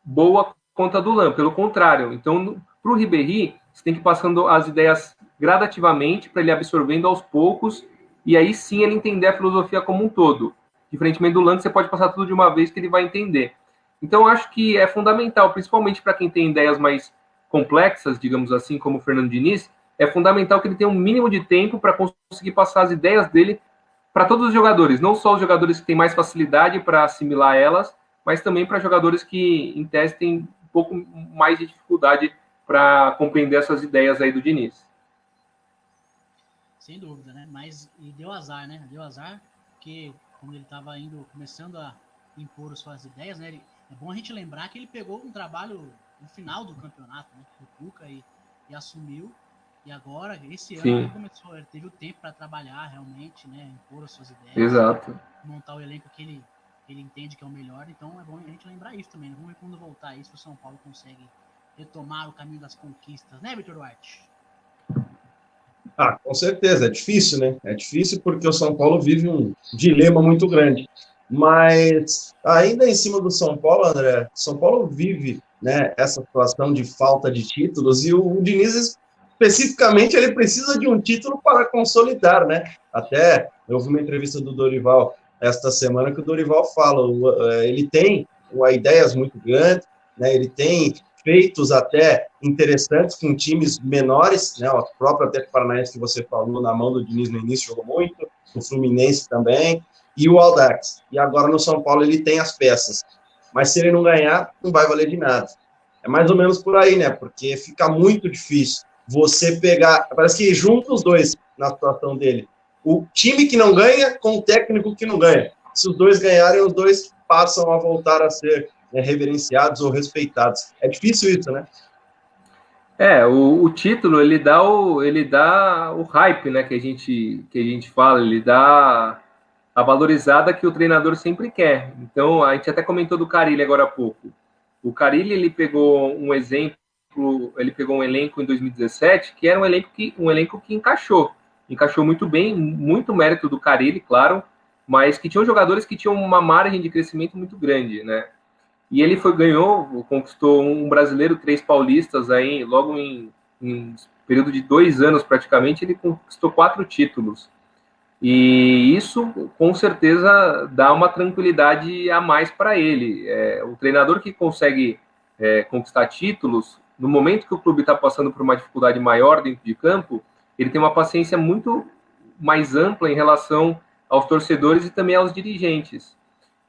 boa quanto a do Lan, pelo contrário. Então, para o Ribéry, você tem que ir passando as ideias gradativamente para ele absorvendo aos poucos, e aí sim ele entender a filosofia como um todo. Diferentemente do Lan, você pode passar tudo de uma vez que ele vai entender. Então, eu acho que é fundamental, principalmente para quem tem ideias mais complexas, digamos assim, como o Fernando Diniz, é fundamental que ele tenha um mínimo de tempo para conseguir passar as ideias dele para todos os jogadores, não só os jogadores que têm mais facilidade para assimilar elas, mas também para jogadores que, em tese, têm um pouco mais de dificuldade para compreender essas ideias aí do Diniz. Sem dúvida, né? Mas e deu azar, né? Deu azar porque, como ele estava começando a impor suas ideias, né? É bom a gente lembrar que ele pegou um trabalho no final do campeonato, né? O Cuca e assumiu. E agora, esse ano, ele teve o tempo para trabalhar realmente, né? Impor as suas ideias. Exato. Montar o elenco que ele entende que é o melhor. Então é bom a gente lembrar isso também. Vamos ver quando voltar isso, o São Paulo consegue retomar o caminho das conquistas, né, Vitor Duarte? Com certeza, é difícil, né? É difícil porque o São Paulo vive um dilema muito grande. Mas, ainda em cima do São Paulo, André, São Paulo vive, né, essa situação de falta de títulos e o Diniz, especificamente, ele precisa de um título para consolidar, né? Até eu ouvi uma entrevista do Dorival esta semana que o Dorival fala, ele tem ideias muito grandes, né? Ele tem feitos até interessantes com times menores, né? O próprio Atlético Paranaense que você falou, na mão do Diniz no início, jogou muito, o Fluminense também, e o Audax. E agora no São Paulo ele tem as peças. Mas se ele não ganhar, não vai valer de nada. É mais ou menos por aí, né? Porque fica muito difícil você pegar... Parece que junta os dois na situação dele. O time que não ganha com o técnico que não ganha. Se os dois ganharem, os dois passam a voltar a ser, né, reverenciados ou respeitados. É difícil isso, né? O título, ele dá o hype, né, que a gente fala, ele dá a valorizada que o treinador sempre quer. Então, a gente até comentou do Carille agora há pouco. O Carille, ele pegou um elenco em 2017, que era um elenco que encaixou muito bem, muito mérito do Carille, claro, mas que tinham jogadores que tinham uma margem de crescimento muito grande, né? E ele conquistou um brasileiro, 3 paulistas, aí, logo em período de 2 anos praticamente, ele conquistou 4 títulos. E isso, com certeza, dá uma tranquilidade a mais para ele. O treinador que consegue conquistar títulos, no momento que o clube está passando por uma dificuldade maior dentro de campo, ele tem uma paciência muito mais ampla em relação aos torcedores e também aos dirigentes.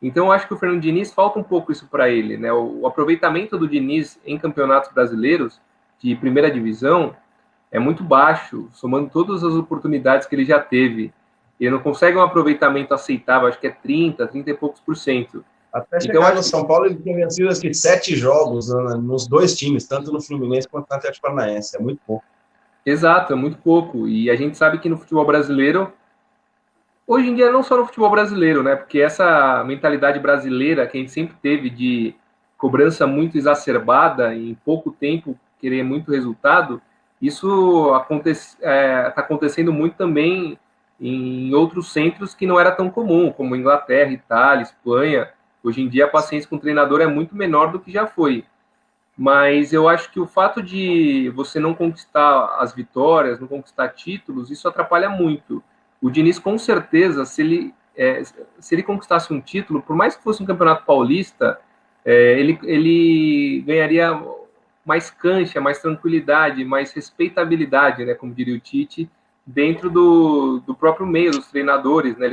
Então, eu acho que o Fernando Diniz falta um pouco isso para ele, né? O aproveitamento do Diniz em campeonatos brasileiros de primeira divisão é muito baixo, somando todas as oportunidades que ele já teve. Ele não consegue um aproveitamento aceitável, acho que é 30 e poucos %. Até chegar no São Paulo, ele tinha vencido 7 jogos, né, nos 2 times, tanto no Fluminense quanto no Atlético Paranaense. É muito pouco. Exato, é muito pouco. E a gente sabe que no futebol brasileiro, hoje em dia não só no futebol brasileiro, né? Porque essa mentalidade brasileira que a gente sempre teve de cobrança muito exacerbada, em pouco tempo querer muito resultado, isso está acontecendo muito também em outros centros que não era tão comum, como Inglaterra, Itália, Espanha. Hoje em dia a paciência com o treinador é muito menor do que já foi. Mas eu acho que o fato de você não conquistar as vitórias, não conquistar títulos, isso atrapalha muito. O Diniz, com certeza, se ele conquistasse um título, por mais que fosse um campeonato paulista, ele ganharia mais cancha, mais tranquilidade, mais respeitabilidade, né, como diria o Tite, dentro do próprio meio dos treinadores, né?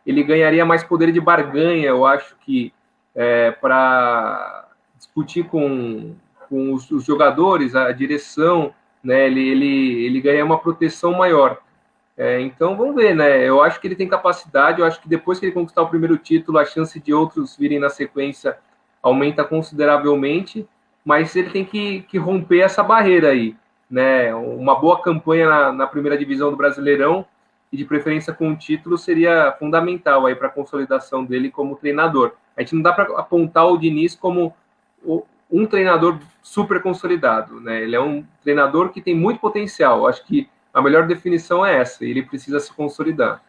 Ele ganharia mais poder de barganha, eu acho que, para discutir com os jogadores, a direção, né? Ele ganha uma proteção maior. Então, vamos ver, né? Eu acho que ele tem capacidade, eu acho que depois que ele conquistar o primeiro título, a chance de outros virem na sequência aumenta consideravelmente, mas ele tem que romper essa barreira aí, né? Uma boa campanha na primeira divisão do Brasileirão, e de preferência com um título, seria fundamental aí para a consolidação dele como treinador. A gente não dá para apontar o Diniz como um treinador super consolidado, né? Ele é um treinador que tem muito potencial. Acho que a melhor definição é essa, ele precisa se consolidar.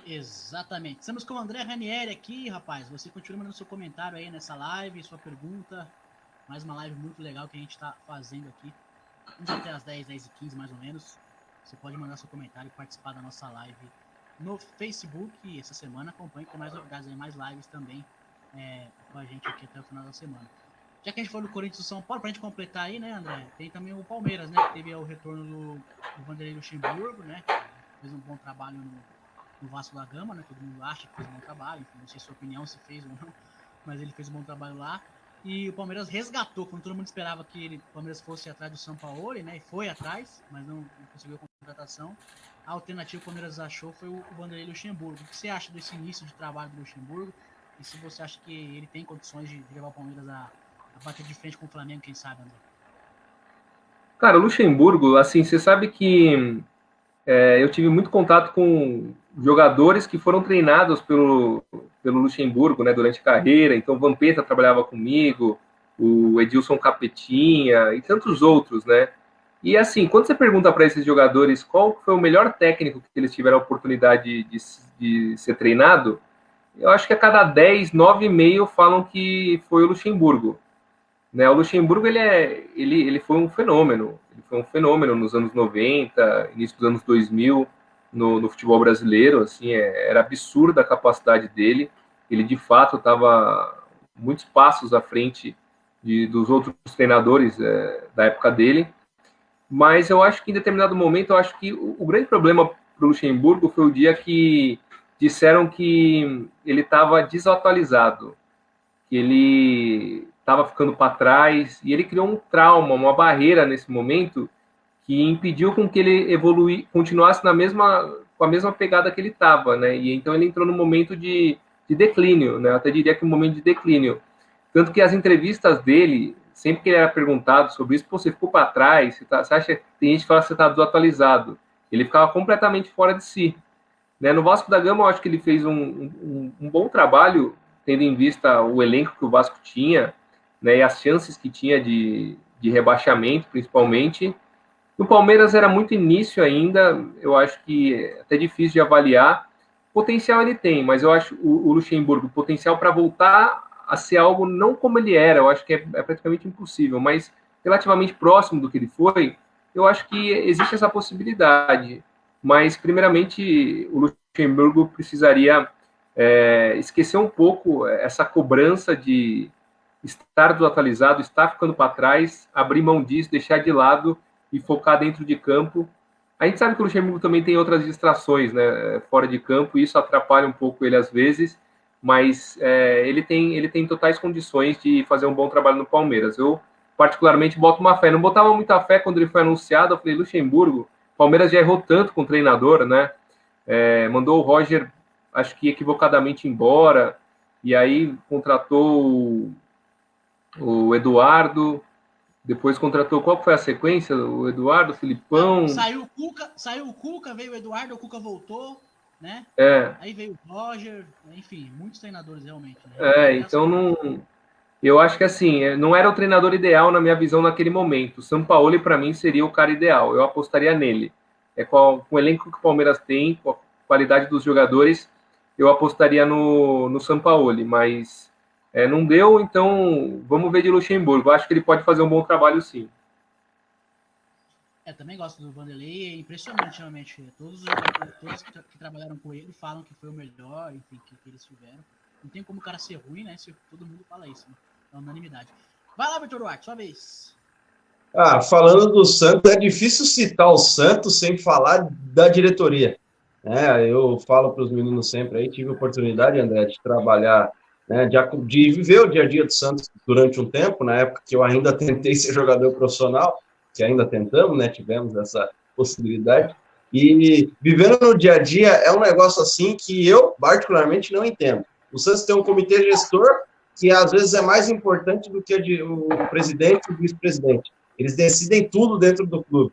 Exatamente. Estamos com o André Ranieri aqui, rapaz. Você continua mandando seu comentário aí nessa live, sua pergunta. Mais uma live muito legal que a gente está fazendo aqui. Vamos até as 10h15 mais ou menos. Você pode mandar seu comentário e participar da nossa live no Facebook. E essa semana acompanhe com mais novidades e mais lives também com a gente aqui até o final da semana. Já que a gente falou do Corinthians e do São Paulo, pra gente completar aí, né, André? Tem também o Palmeiras, né? Que teve o retorno do Vanderlei Luxemburgo, né? Fez um bom trabalho no Vasco da Gama, né? Todo mundo acha que fez um bom trabalho. Enfim, não sei sua opinião se fez ou não, mas ele fez um bom trabalho lá. E o Palmeiras resgatou, quando todo mundo esperava que o Palmeiras fosse atrás do São Paulo, né? E foi atrás, mas não conseguiu a contratação. A alternativa que o Palmeiras achou foi o Vanderlei Luxemburgo. O que você acha desse início de trabalho do Luxemburgo? E se você acha que ele tem condições de levar o Palmeiras a bater de frente com o Flamengo, quem sabe, André? Cara, o Luxemburgo, assim, você sabe que eu tive muito contato com jogadores que foram treinados pelo Luxemburgo, né, durante a carreira. Então, o Vampeta trabalhava comigo, o Edilson Capetinha e tantos outros, né? E, assim, quando você pergunta para esses jogadores qual foi o melhor técnico que eles tiveram a oportunidade de ser treinado, eu acho que a cada 10, 9,5 falam que foi o Luxemburgo. Né, o Luxemburgo ele foi um fenômeno. Ele foi um fenômeno nos anos 90, início dos anos 2000, no futebol brasileiro. Assim, era absurda a capacidade dele. Ele, de fato, estava muitos passos à frente dos outros treinadores da época dele. Mas eu acho que, em determinado momento, eu acho que o grande problema para o Luxemburgo foi o dia que disseram que ele estava desatualizado, que ele estava ficando para trás, e ele criou um trauma, uma barreira nesse momento que impediu com que ele continuasse com a mesma pegada que ele estava, né? E então ele entrou num momento de declínio, né? Eu até diria que um momento de declínio. Tanto que as entrevistas dele, sempre que ele era perguntado sobre isso, você ficou para trás, você acha, tem gente que fala que você está desatualizado. Ele ficava completamente fora de si. Né? No Vasco da Gama, eu acho que ele fez um bom trabalho, tendo em vista o elenco que o Vasco tinha, né, e as chances que tinha de rebaixamento, principalmente. No Palmeiras era muito início ainda, eu acho que é até difícil de avaliar. Potencial ele tem, mas eu acho o Luxemburgo, potencial para voltar a ser algo não como ele era, eu acho que é praticamente impossível, mas relativamente próximo do que ele foi, eu acho que existe essa possibilidade. Mas, primeiramente, o Luxemburgo precisaria esquecer um pouco essa cobrança de estar desatualizado, estar ficando para trás, abrir mão disso, deixar de lado e focar dentro de campo. A gente sabe que o Luxemburgo também tem outras distrações, né, fora de campo, e isso atrapalha um pouco ele às vezes, mas ele tem totais condições de fazer um bom trabalho no Palmeiras. Eu, particularmente, boto uma fé. Não botava muita fé quando ele foi anunciado. Eu falei, Luxemburgo, o Palmeiras já errou tanto com o treinador, né? Mandou o Roger, acho que equivocadamente, embora, e aí contratou o Eduardo, depois contratou, qual foi a sequência? O Eduardo, o Filipão... Saiu o Cuca, veio o Eduardo, o Cuca voltou, né? Aí veio o Roger, enfim, muitos treinadores realmente. Né? Então não... Eu acho que assim, não era o treinador ideal na minha visão naquele momento. O Sampaoli, para mim, seria o cara ideal. Eu apostaria nele. Com o elenco que o Palmeiras tem, com a qualidade dos jogadores, eu apostaria no Sampaoli, mas... não deu, então vamos ver de Luxemburgo. Eu acho que ele pode fazer um bom trabalho, sim. Também gosto do Vanderlei, é impressionante, realmente. Todos os jogadores que trabalharam com ele falam que foi o melhor, enfim, que eles tiveram. Não tem como o cara ser ruim, né? Se todo mundo fala isso, né? É unanimidade. Vai lá, Vitor Duarte, sua vez. Falando do Santos, é difícil citar o Santos sem falar da diretoria. Eu falo para os meninos sempre aí, tive a oportunidade, André, de trabalhar, né, de viver o dia a dia do Santos durante um tempo, na época que eu ainda tentei ser jogador profissional, que ainda tentamos, né, tivemos essa possibilidade, e vivendo no dia a dia é um negócio assim que eu particularmente não entendo. O Santos tem um comitê gestor que às vezes é mais importante do que o presidente e o vice-presidente. Eles decidem tudo dentro do clube.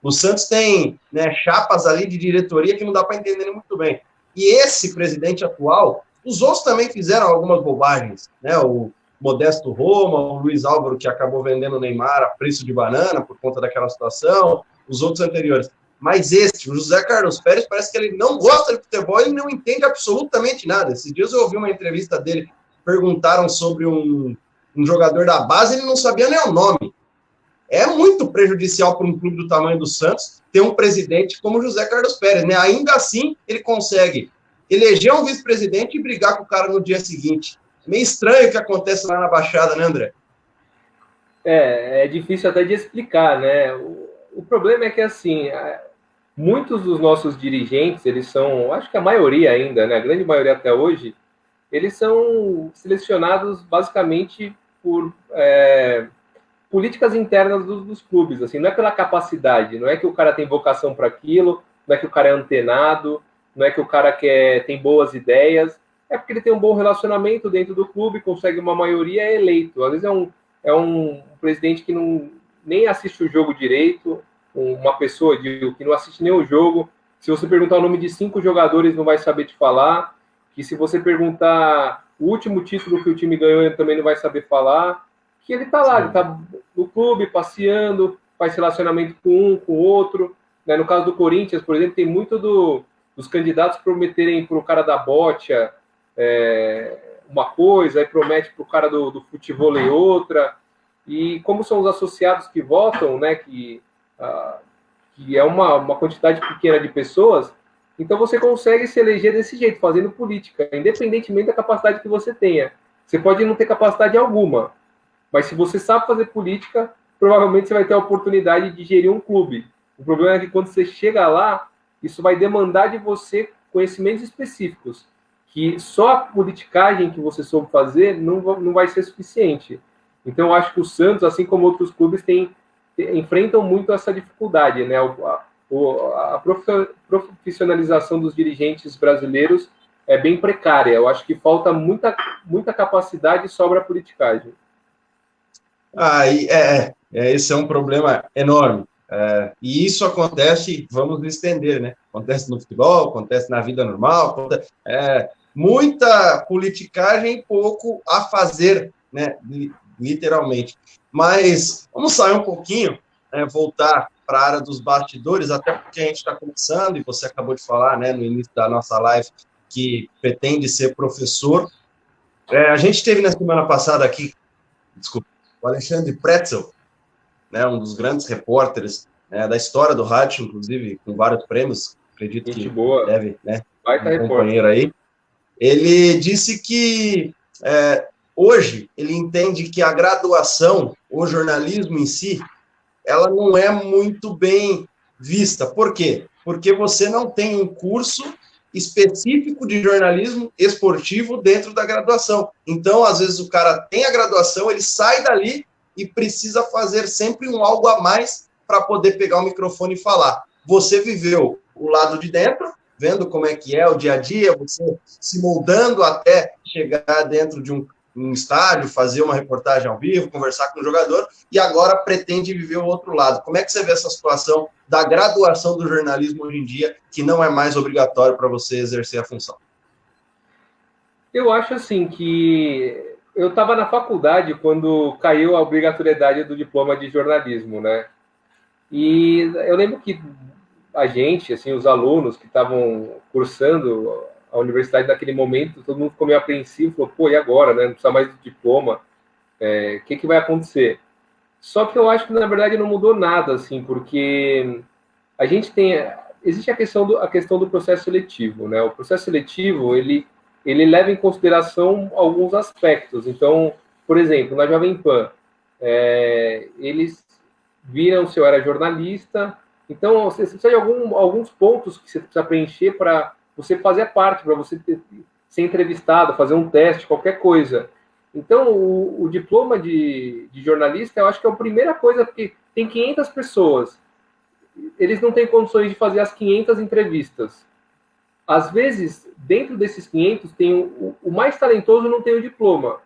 O Santos tem, né, chapas ali de diretoria que não dá para entender muito bem. E esse presidente atual, os outros também fizeram algumas bobagens, né? O Modesto Roma, o Luiz Álvaro, que acabou vendendo o Neymar a preço de banana por conta daquela situação, os outros anteriores. Mas o José Carlos Pérez, parece que ele não gosta de futebol e não entende absolutamente nada. Esses dias eu ouvi uma entrevista dele, perguntaram sobre um jogador da base, ele não sabia nem o nome. É muito prejudicial para um clube do tamanho do Santos ter um presidente como José Carlos Pérez, né? Ainda assim, ele consegue eleger um vice-presidente e brigar com o cara no dia seguinte. Meio estranho o que acontece lá na Baixada, né, André? É difícil até de explicar, né? O problema é que, assim, muitos dos nossos dirigentes, eles são, acho que a maioria ainda, né? A grande maioria até hoje, eles são selecionados basicamente por políticas internas dos clubes, assim, não é pela capacidade, não é que o cara tem vocação para aquilo, não é que o cara é antenado, não é que o cara tem boas ideias, é porque ele tem um bom relacionamento dentro do clube, consegue uma maioria, é eleito. Às vezes é um presidente que nem assiste o jogo direito, uma pessoa que não assiste nem o jogo. Se você perguntar o nome de 5 jogadores, não vai saber te falar. Que se você perguntar o último título que o time ganhou, ele também não vai saber falar. Que ele tá lá, ele tá no clube, passeando, faz relacionamento com um, com o outro. Né? No caso do Corinthians, por exemplo, tem muito dos candidatos prometerem para o cara da bocha uma coisa, aí promete para o cara do futevôlei outra. E como são os associados que votam, né, que é uma quantidade pequena de pessoas, então você consegue se eleger desse jeito, fazendo política, independentemente da capacidade que você tenha. Você pode não ter capacidade alguma, mas se você sabe fazer política, provavelmente você vai ter a oportunidade de gerir um clube. O problema é que quando você chega lá, isso vai demandar de você conhecimentos específicos, que só a politicagem que você soube fazer não vai ser suficiente. Então, eu acho que o Santos, assim como outros clubes, enfrentam muito essa dificuldade, né? A profissionalização dos dirigentes brasileiros é bem precária. Eu acho que falta muita capacidade e sobra politicagem. Esse é um problema enorme. E isso acontece, vamos estender, né? Acontece no futebol, acontece na vida normal, muita politicagem e pouco a fazer, né? Literalmente. Mas vamos sair um pouquinho, voltar para a área dos bastidores, até porque a gente está começando, e você acabou de falar, né, no início da nossa live, que pretende ser professor. A gente teve na semana passada aqui, o Alexandre Pretzel, né, um dos grandes repórteres da história do rádio, inclusive, com vários prêmios, acredito que deve, né, um companheiro aí. Ele disse que hoje ele entende que a graduação, o jornalismo em si, ela não é muito bem vista. Por quê? Porque você não tem um curso específico de jornalismo esportivo dentro da graduação. Então, às vezes, o cara tem a graduação, ele sai dali e precisa fazer sempre um algo a mais para poder pegar o microfone e falar. Você viveu o lado de dentro, vendo como é que é o dia a dia, você se moldando até chegar dentro de um estádio, fazer uma reportagem ao vivo, conversar com o jogador, e agora pretende viver o outro lado. Como é que você vê essa situação da graduação do jornalismo hoje em dia, que não é mais obrigatório para você exercer a função? Eu acho assim que eu estava na faculdade quando caiu a obrigatoriedade do diploma de jornalismo, né? E eu lembro que a gente, assim, os alunos que estavam cursando a universidade naquele momento, todo mundo ficou meio apreensivo, falou, pô, e agora, né? Não precisa mais de diploma, o que vai acontecer? Só que eu acho que, na verdade, não mudou nada, assim, porque a gente existe a questão do processo seletivo, né? O processo seletivo, ele leva em consideração alguns aspectos. Então, por exemplo, na Jovem Pan, eles viram se eu era jornalista. Então, você precisa de alguns pontos que você precisa preencher para você fazer parte, para você ser entrevistado, fazer um teste, qualquer coisa. Então, o diploma de jornalista, eu acho que é a primeira coisa, porque tem 500 pessoas. Eles não têm condições de fazer as 500 entrevistas. Às vezes, dentro desses 500, tem o mais talentoso não tem o diploma.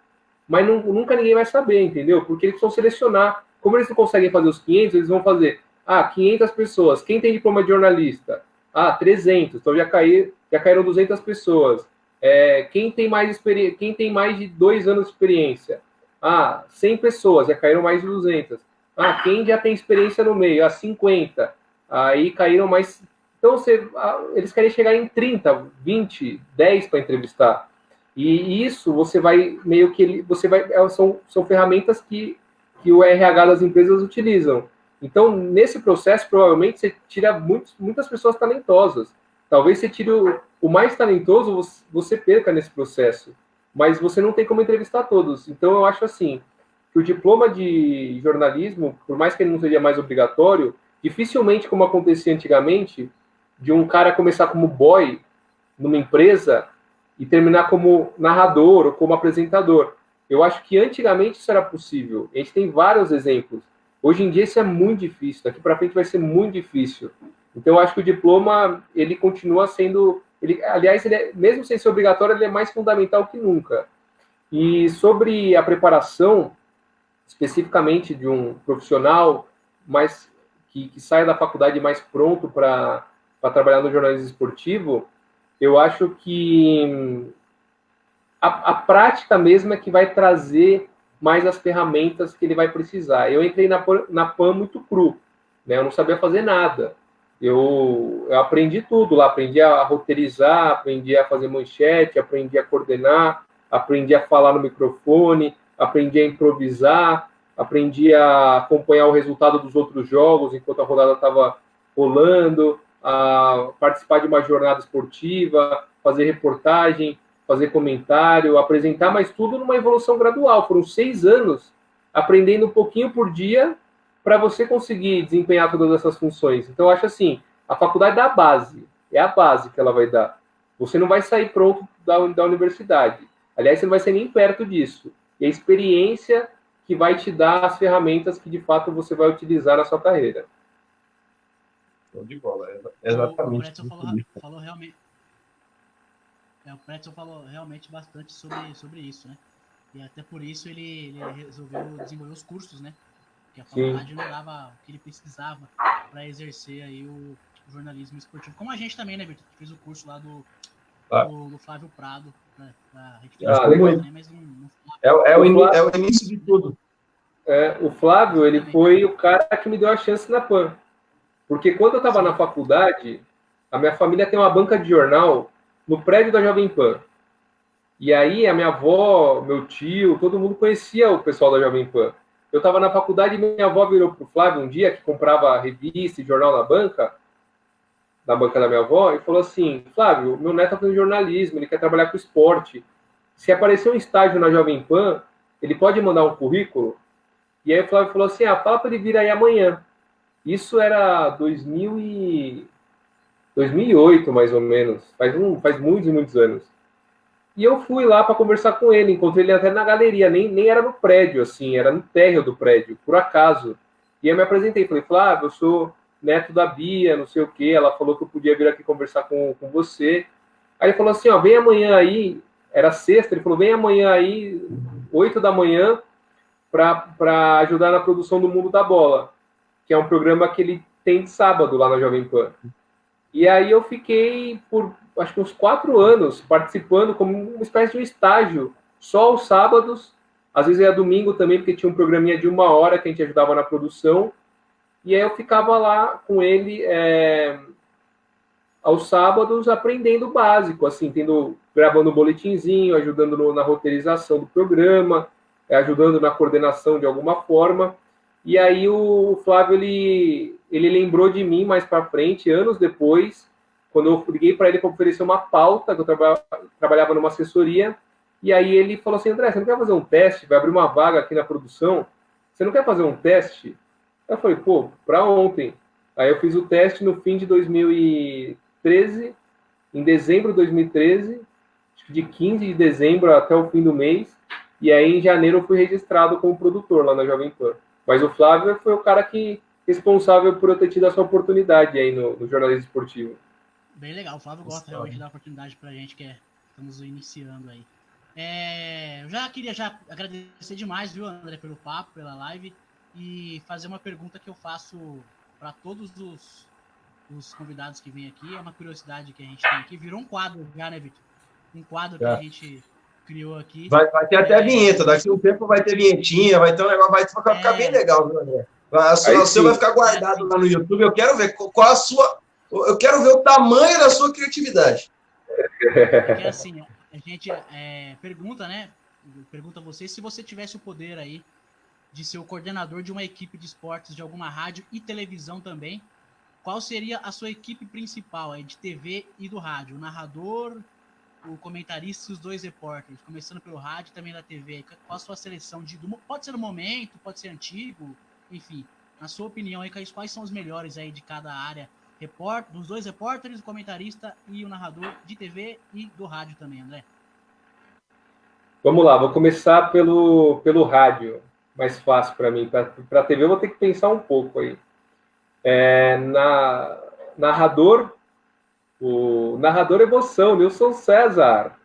Mas nunca ninguém vai saber, entendeu? Porque eles precisam selecionar. Como eles não conseguem fazer os 500, eles vão fazer 500 pessoas. Quem tem diploma de jornalista? 300. Então já caíram 200 pessoas. Quem tem mais de 2 anos de experiência? Ah, 100 pessoas, já caíram mais de 200. Ah, quem já tem experiência no meio? Ah, 50. Aí caíram mais... Então, eles querem chegar em 30, 20, 10 para entrevistar. E isso você vai meio que... São ferramentas que o RH das empresas utilizam. Então, nesse processo, provavelmente, você tira muitas pessoas talentosas. Talvez você tire o mais talentoso, você perca nesse processo. Mas você não tem como entrevistar todos. Então, eu acho assim, que o diploma de jornalismo, por mais que ele não seja mais obrigatório, dificilmente, como acontecia antigamente, de um cara começar como boy numa empresa e terminar como narrador ou como apresentador. Eu acho que antigamente isso era possível. A gente tem vários exemplos. Hoje em dia isso é muito difícil. Daqui para frente vai ser muito difícil. Então eu acho que o diploma ele continua sendo, aliás, mesmo sem ser obrigatório, ele é mais fundamental que nunca. E sobre a preparação, especificamente de um profissional mais que saia da faculdade mais pronto para trabalhar no jornalismo esportivo, eu acho que a prática mesmo é que vai trazer mais as ferramentas que ele vai precisar. Eu entrei na PAN muito cru, né? Eu não sabia fazer nada. Eu aprendi tudo lá, aprendi a roteirizar, aprendi a fazer manchete, aprendi a coordenar, aprendi a falar no microfone, aprendi a improvisar, aprendi a acompanhar o resultado dos outros jogos enquanto a rodada estava rolando, a participar de uma jornada esportiva, fazer reportagem, fazer comentário, apresentar, mas tudo numa evolução gradual. Foram 6 anos aprendendo um pouquinho por dia para você conseguir desempenhar todas essas funções. Então, eu acho assim, a faculdade dá a base, é a base que ela vai dar. Você não vai sair pronto da universidade. Aliás, você não vai sair nem perto disso. E a experiência que vai te dar as ferramentas que, de fato, você vai utilizar na sua carreira. Show de bola. Exatamente. O Pretzel falou realmente... o Pretzel falou realmente bastante sobre isso, né? E até por isso ele resolveu desenvolver os cursos, né? Porque a faculdade não dava o que ele precisava para exercer aí o jornalismo esportivo. Como a gente também, né, Vitor? Fez o curso lá do Flávio Prado. Né? A gente fez legal. Né? Mas não é o início de tudo. O Flávio, ele foi o cara que me deu a chance na PAN. Porque quando eu estava na faculdade, a minha família tem uma banca de jornal no prédio da Jovem Pan. E aí a minha avó, meu tio, todo mundo conhecia o pessoal da Jovem Pan. Eu estava na faculdade e minha avó virou para o Flávio um dia, que comprava revista e jornal na banca da minha avó, e falou assim, Flávio, meu neto está fazendo jornalismo, ele quer trabalhar com esporte. Se aparecer um estágio na Jovem Pan, ele pode mandar um currículo? E aí o Flávio falou assim, fala para ele vir aí amanhã. Isso era 2008, mais ou menos. Faz muitos e muitos anos. E eu fui lá para conversar com ele. Encontrei ele até na galeria. Nem era no prédio, assim. Era no térreo do prédio, por acaso. E eu me apresentei. Falei, Flávio, eu sou neto da Bia, não sei o quê. Ela falou que eu podia vir aqui conversar com você. Aí ele falou assim, vem amanhã aí. Era sexta. Ele falou, vem amanhã aí, 8 da manhã, para ajudar na produção do Mundo da Bola, que é um programa que ele tem de sábado lá na Jovem Pan. E aí eu fiquei por, acho que uns 4 anos, participando como uma espécie de um estágio, só aos sábados, às vezes era domingo também, porque tinha um programinha de 1 hora que a gente ajudava na produção, e aí eu ficava lá com ele aos sábados aprendendo o básico, assim, gravando um boletinzinho, ajudando na roteirização do programa, ajudando na coordenação de alguma forma. E aí o Flávio, ele lembrou de mim mais para frente, anos depois, quando eu liguei para ele para oferecer uma pauta, que eu trabalhava numa assessoria, e aí ele falou assim, André, você não quer fazer um teste? Vai abrir uma vaga aqui na produção, você não quer fazer um teste? Eu falei, para ontem. Aí eu fiz o teste no fim de 2013, em dezembro de 2013, de 15 de dezembro até o fim do mês, e aí em janeiro eu fui registrado como produtor lá na Jovem Pan. Mas o Flávio foi o cara responsável por eu ter tido essa oportunidade aí no jornalismo esportivo. Bem legal, o Flávio gosta realmente de dar oportunidade pra gente que estamos iniciando aí. Eu já queria agradecer demais, viu, André, pelo papo, pela live, e fazer uma pergunta que eu faço para todos os convidados que vêm aqui. É uma curiosidade que a gente tem aqui. Virou um quadro já, né, Vitor? Um quadro que a gente criou aqui. Vai ter até vinheta, daqui a um tempo vai ter vinhetinha, vai ter um negócio, vai ficar bem legal, viu, André? O seu vai ficar guardado lá no YouTube, eu quero ver qual a sua... Eu quero ver o tamanho da sua criatividade. Porque assim, a gente pergunta, né? Pergunta a você, se você tivesse o poder aí de ser o coordenador de uma equipe de esportes de alguma rádio e televisão também, qual seria a sua equipe principal aí de TV e do rádio? O narrador, o comentarista e os 2 repórteres, começando pelo rádio e também da TV. Qual a sua seleção? Pode ser no momento, pode ser antigo, enfim. Na sua opinião, aí, quais são os melhores aí de cada área? Dos 2 repórteres, o comentarista e o narrador de TV e do rádio também, André. Vamos lá, vou começar pelo rádio, mais fácil para mim. Para a TV eu vou ter que pensar um pouco aí. Narrador, o narrador emoção, Nilson César.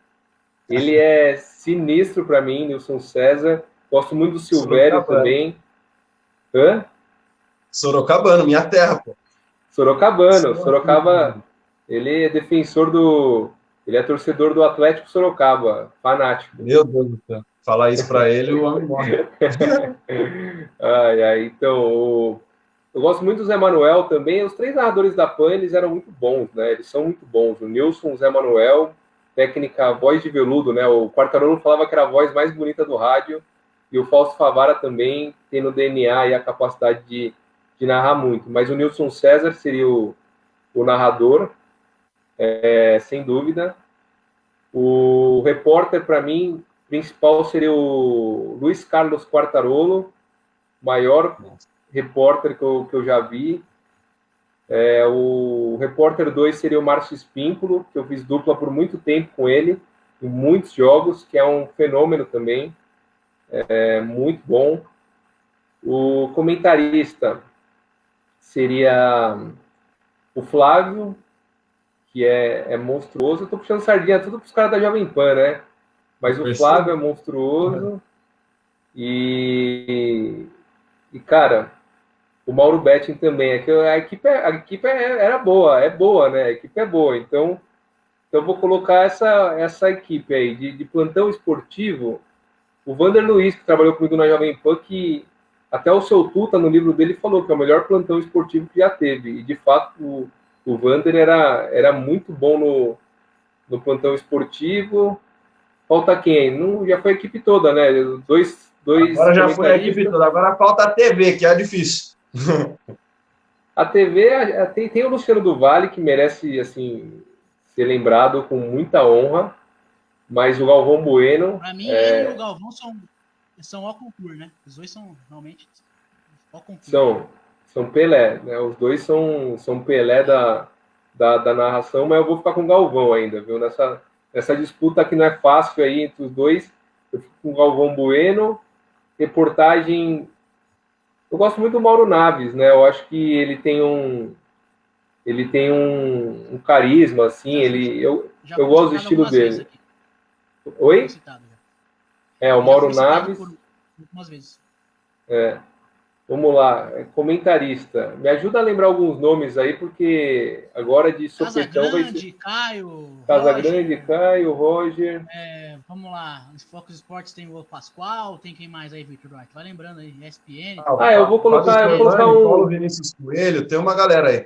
Ele é sinistro para mim, Nilson César. Gosto muito do Silvério também. Hã? Sorocabano, minha terra, pô. Sorocaba, ele é defensor ele é torcedor do Atlético Sorocaba, fanático. Meu Deus do céu. Falar isso para ele, o homem morre. Então, eu gosto muito do Zé Manuel também. Os 3 narradores da PAN, eles eram muito bons, né? Eles são muito bons. O Nilson, o Zé Manuel, técnica voz de veludo, né? O Quartarolo falava que era a voz mais bonita do rádio. E o Fausto Favara também tem no DNA e a capacidade de narrar muito. Mas o Nilson César seria o narrador, sem dúvida. O repórter, para mim, principal seria o Luiz Carlos Quartarolo, maior repórter que eu já vi. O repórter 2 seria o Márcio Espímpolo, que eu fiz dupla por muito tempo com ele, em muitos jogos, que é um fenômeno também, muito bom. O comentarista seria o Flávio, que é monstruoso. Eu tô puxando sardinha tudo pros caras da Jovem Pan, né? Mas o Flávio é monstruoso. E cara, o Mauro Betting também. É que a equipe era boa, é boa, né? A equipe é boa. Então eu vou colocar essa equipe aí de plantão esportivo. O Vander Luiz, que trabalhou comigo na Jovem Pan, que até o seu Tuta, no livro dele, falou que é o melhor plantão esportivo que já teve. E, de fato, o Vander era muito bom no plantão esportivo. Falta quem? Não, já foi a equipe toda, né? Dois agora já foi a equipe toda. Agora falta a TV, que é difícil. A TV tem o Luciano do Vale, que merece assim, ser lembrado com muita honra. Mas o Galvão Bueno... Para mim, ele e o Galvão são ó concurso, né? Os 2 são realmente ó concurso. São Pelé, né? Os 2 são Pelé da narração, mas eu vou ficar com o Galvão ainda, viu? Nessa disputa que não é fácil aí entre os 2, eu fico com o Galvão Bueno. Reportagem... Eu gosto muito do Mauro Naves, né? Eu acho que ele tem um carisma, assim, eu gosto do estilo dele. Oi? O Mauro Naves. Algumas vezes. Vamos lá. Comentarista. Me ajuda a lembrar alguns nomes aí, porque agora de sopetão vai ser... Casagrande, Caio, Roger. Vamos lá. Os Focus Sports tem o Pascoal, tem quem mais aí, Victor Duarte? Vai lembrando aí, ESPN. Eu vou colocar um... Paulo Vinícius Coelho, tem uma galera aí.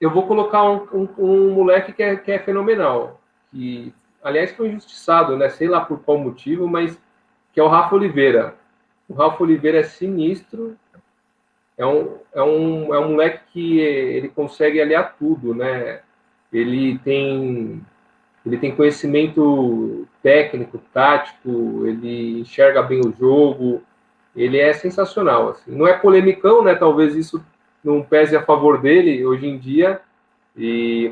Eu vou colocar um moleque que é fenomenal. Que, aliás, foi injustiçado, né? Sei lá por qual motivo, mas que é o Rafa Oliveira. O Rafa Oliveira é sinistro. É um moleque que ele consegue aliar tudo, né? Ele tem conhecimento técnico, tático, ele enxerga bem o jogo, ele é sensacional. Assim. Não é polemicão, né? Talvez isso não pese a favor dele hoje em dia,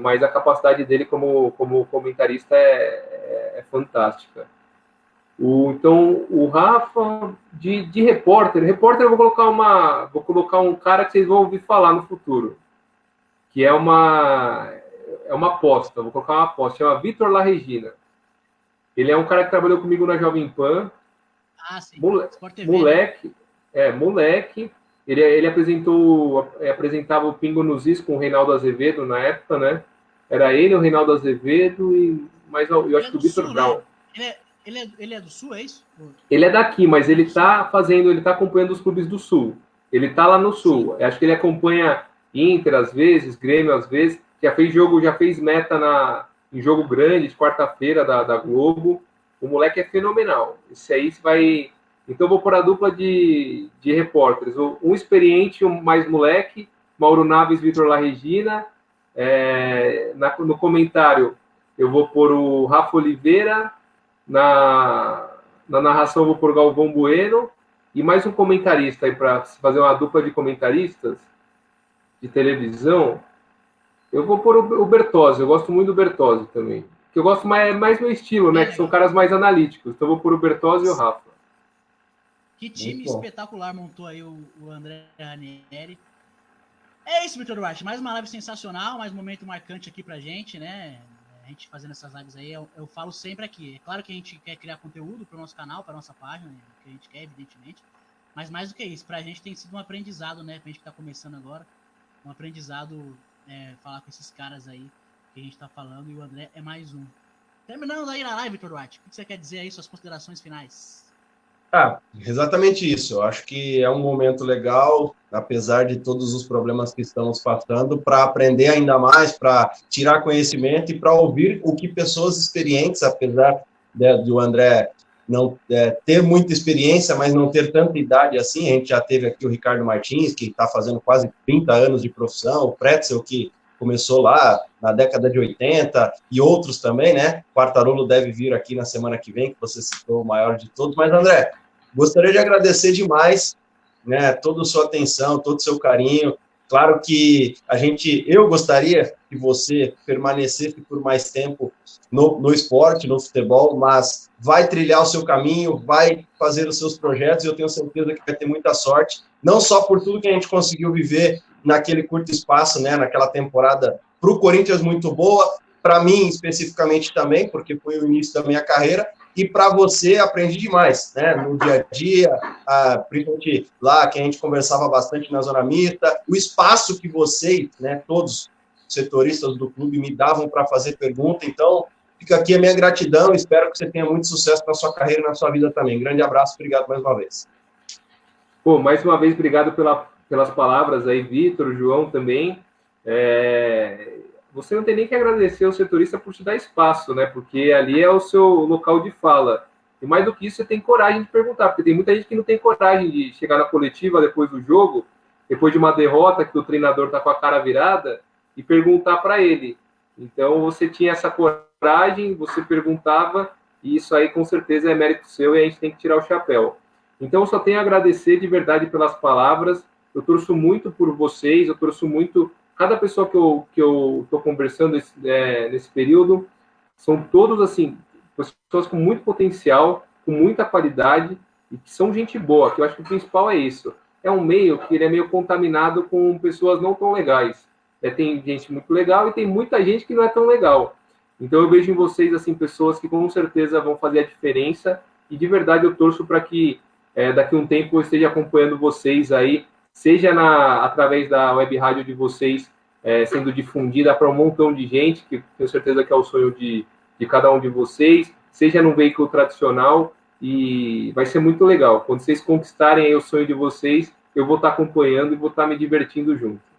mas a capacidade dele como comentarista é fantástica. Então, o Rafa, de repórter eu vou colocar um cara que vocês vão ouvir falar no futuro, que é uma aposta, vou colocar uma aposta, chama Vitor La Regina. Ele é um cara que trabalhou comigo na Jovem Pan, sim. Moleque, ele apresentava o Pingo nos Is com o Reinaldo Azevedo na época, né? Era ele, o Reinaldo Azevedo, mas eu acho que o Vitor Brown. Ele é do Sul, é isso? Ele é daqui, mas ele tá acompanhando os clubes do Sul. Ele tá lá no Sul. Sim. Acho que ele acompanha Inter às vezes, Grêmio às vezes. Já fez meta em jogo grande, de quarta-feira da Globo. O moleque é fenomenal. Esse aí vai... Então eu vou pôr a dupla de repórteres. Um experiente, um mais moleque, Mauro Naves, Vitor La Regina. No comentário, eu vou pôr o Rafa Oliveira. Na narração, eu vou pôr Galvão Bueno. E mais um comentarista aí, para fazer uma dupla de comentaristas de televisão. Eu vou pôr o Bertozzi. Eu gosto muito do Bertozzi também. Que eu gosto mais meu estilo, né? Que são caras mais analíticos. Então eu vou pôr o Bertozzi e o Rafa. Que time espetacular montou aí o André Ranieri. É isso, Vitor Duarte. Mais uma live sensacional, mais um momento marcante aqui pra gente, né? A gente fazendo essas lives aí, eu falo sempre aqui. É claro que a gente quer criar conteúdo pro nosso canal, pra nossa página, que a gente quer, evidentemente. Mas mais do que isso, pra gente tem sido um aprendizado, né? Pra gente que tá começando agora. Um aprendizado, falar com esses caras aí que a gente tá falando. E o André é mais um. Terminando aí na live, Vitor Duarte. O que você quer dizer aí, suas considerações finais? Exatamente isso. Eu acho que é um momento legal, apesar de todos os problemas que estamos passando, para aprender ainda mais, para tirar conhecimento e para ouvir o que pessoas experientes, apesar do André não ter muita experiência, mas não ter tanta idade assim. A gente já teve aqui o Ricardo Martins, que está fazendo quase 30 anos de profissão, o Pretzel, que começou lá na década de 80, e outros também, né? O Quartarolo deve vir aqui na semana que vem, que você citou o maior de todos. Mas, André, gostaria de agradecer demais, né, toda a sua atenção, todo o seu carinho. Claro que eu gostaria que você permanecesse por mais tempo no esporte, no futebol, mas vai trilhar o seu caminho, vai fazer os seus projetos, e eu tenho certeza que vai ter muita sorte, não só por tudo que a gente conseguiu viver naquele curto espaço, né, naquela temporada para o Corinthians muito boa, para mim especificamente também, porque foi o início da minha carreira, e para você aprendi demais, né, no dia a dia, principalmente lá que a gente conversava bastante na Zona Mista, o espaço que vocês, né, todos os setoristas do clube me davam para fazer pergunta. Então fica aqui a minha gratidão, espero que você tenha muito sucesso na sua carreira e na sua vida também. Grande abraço, obrigado mais uma vez. Mais uma vez, obrigado pelas palavras aí, Vitor, João também. Você não tem nem que agradecer ao setorista por te dar espaço, né? Porque ali é o seu local de fala. E mais do que isso, você tem coragem de perguntar, porque tem muita gente que não tem coragem de chegar na coletiva depois do jogo, depois de uma derrota que o treinador está com a cara virada, e perguntar para ele. Então, você tinha essa coragem, você perguntava, e isso aí com certeza é mérito seu e a gente tem que tirar o chapéu. Então, eu só tenho a agradecer de verdade pelas palavras. Eu torço muito por vocês, eu torço muito... Cada pessoa que eu estou conversando nesse período, são todos, assim, pessoas com muito potencial, com muita qualidade, e que são gente boa, que eu acho que o principal é isso. É um meio que ele é meio contaminado com pessoas não tão legais. Tem gente muito legal e tem muita gente que não é tão legal. Então, eu vejo em vocês, assim, pessoas que com certeza vão fazer a diferença, e de verdade eu torço para que daqui a um tempo eu esteja acompanhando vocês aí, seja através da web rádio de vocês, sendo difundida para um montão de gente, que tenho certeza que é o sonho de cada um de vocês, seja num veículo tradicional, e vai ser muito legal. Quando vocês conquistarem aí o sonho de vocês, eu vou estar acompanhando e vou estar me divertindo junto.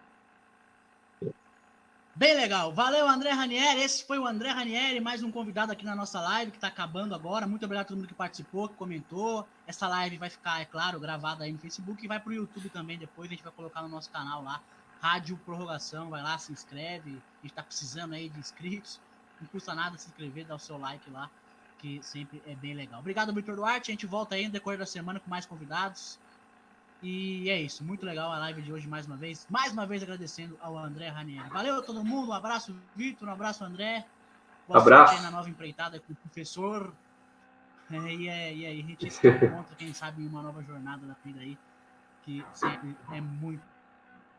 Bem legal. Valeu, André Ranieri. Esse foi o André Ranieri, mais um convidado aqui na nossa live, que está acabando agora. Muito obrigado a todo mundo que participou, que comentou. Essa live vai ficar, é claro, gravada aí no Facebook e vai para o YouTube também depois. A gente vai colocar no nosso canal lá, Rádio Prorrogação. Vai lá, se inscreve. A gente está precisando aí de inscritos. Não custa nada se inscrever, dar o seu like lá, que sempre é bem legal. Obrigado, Vitor Duarte. A gente volta aí no decorrer da semana com mais convidados. E é isso, muito legal a live de hoje mais uma vez agradecendo ao André Ranieri. Valeu a todo mundo, um abraço Vitor, um abraço André. Boa abraço. Sorte aí na nova empreitada com o professor. E aí a gente se encontra, quem sabe, em uma nova jornada da vida aí, que sempre é muito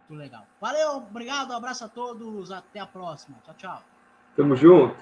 legal. Valeu, obrigado, um abraço a todos, até a próxima. Tchau, tchau. Tamo junto.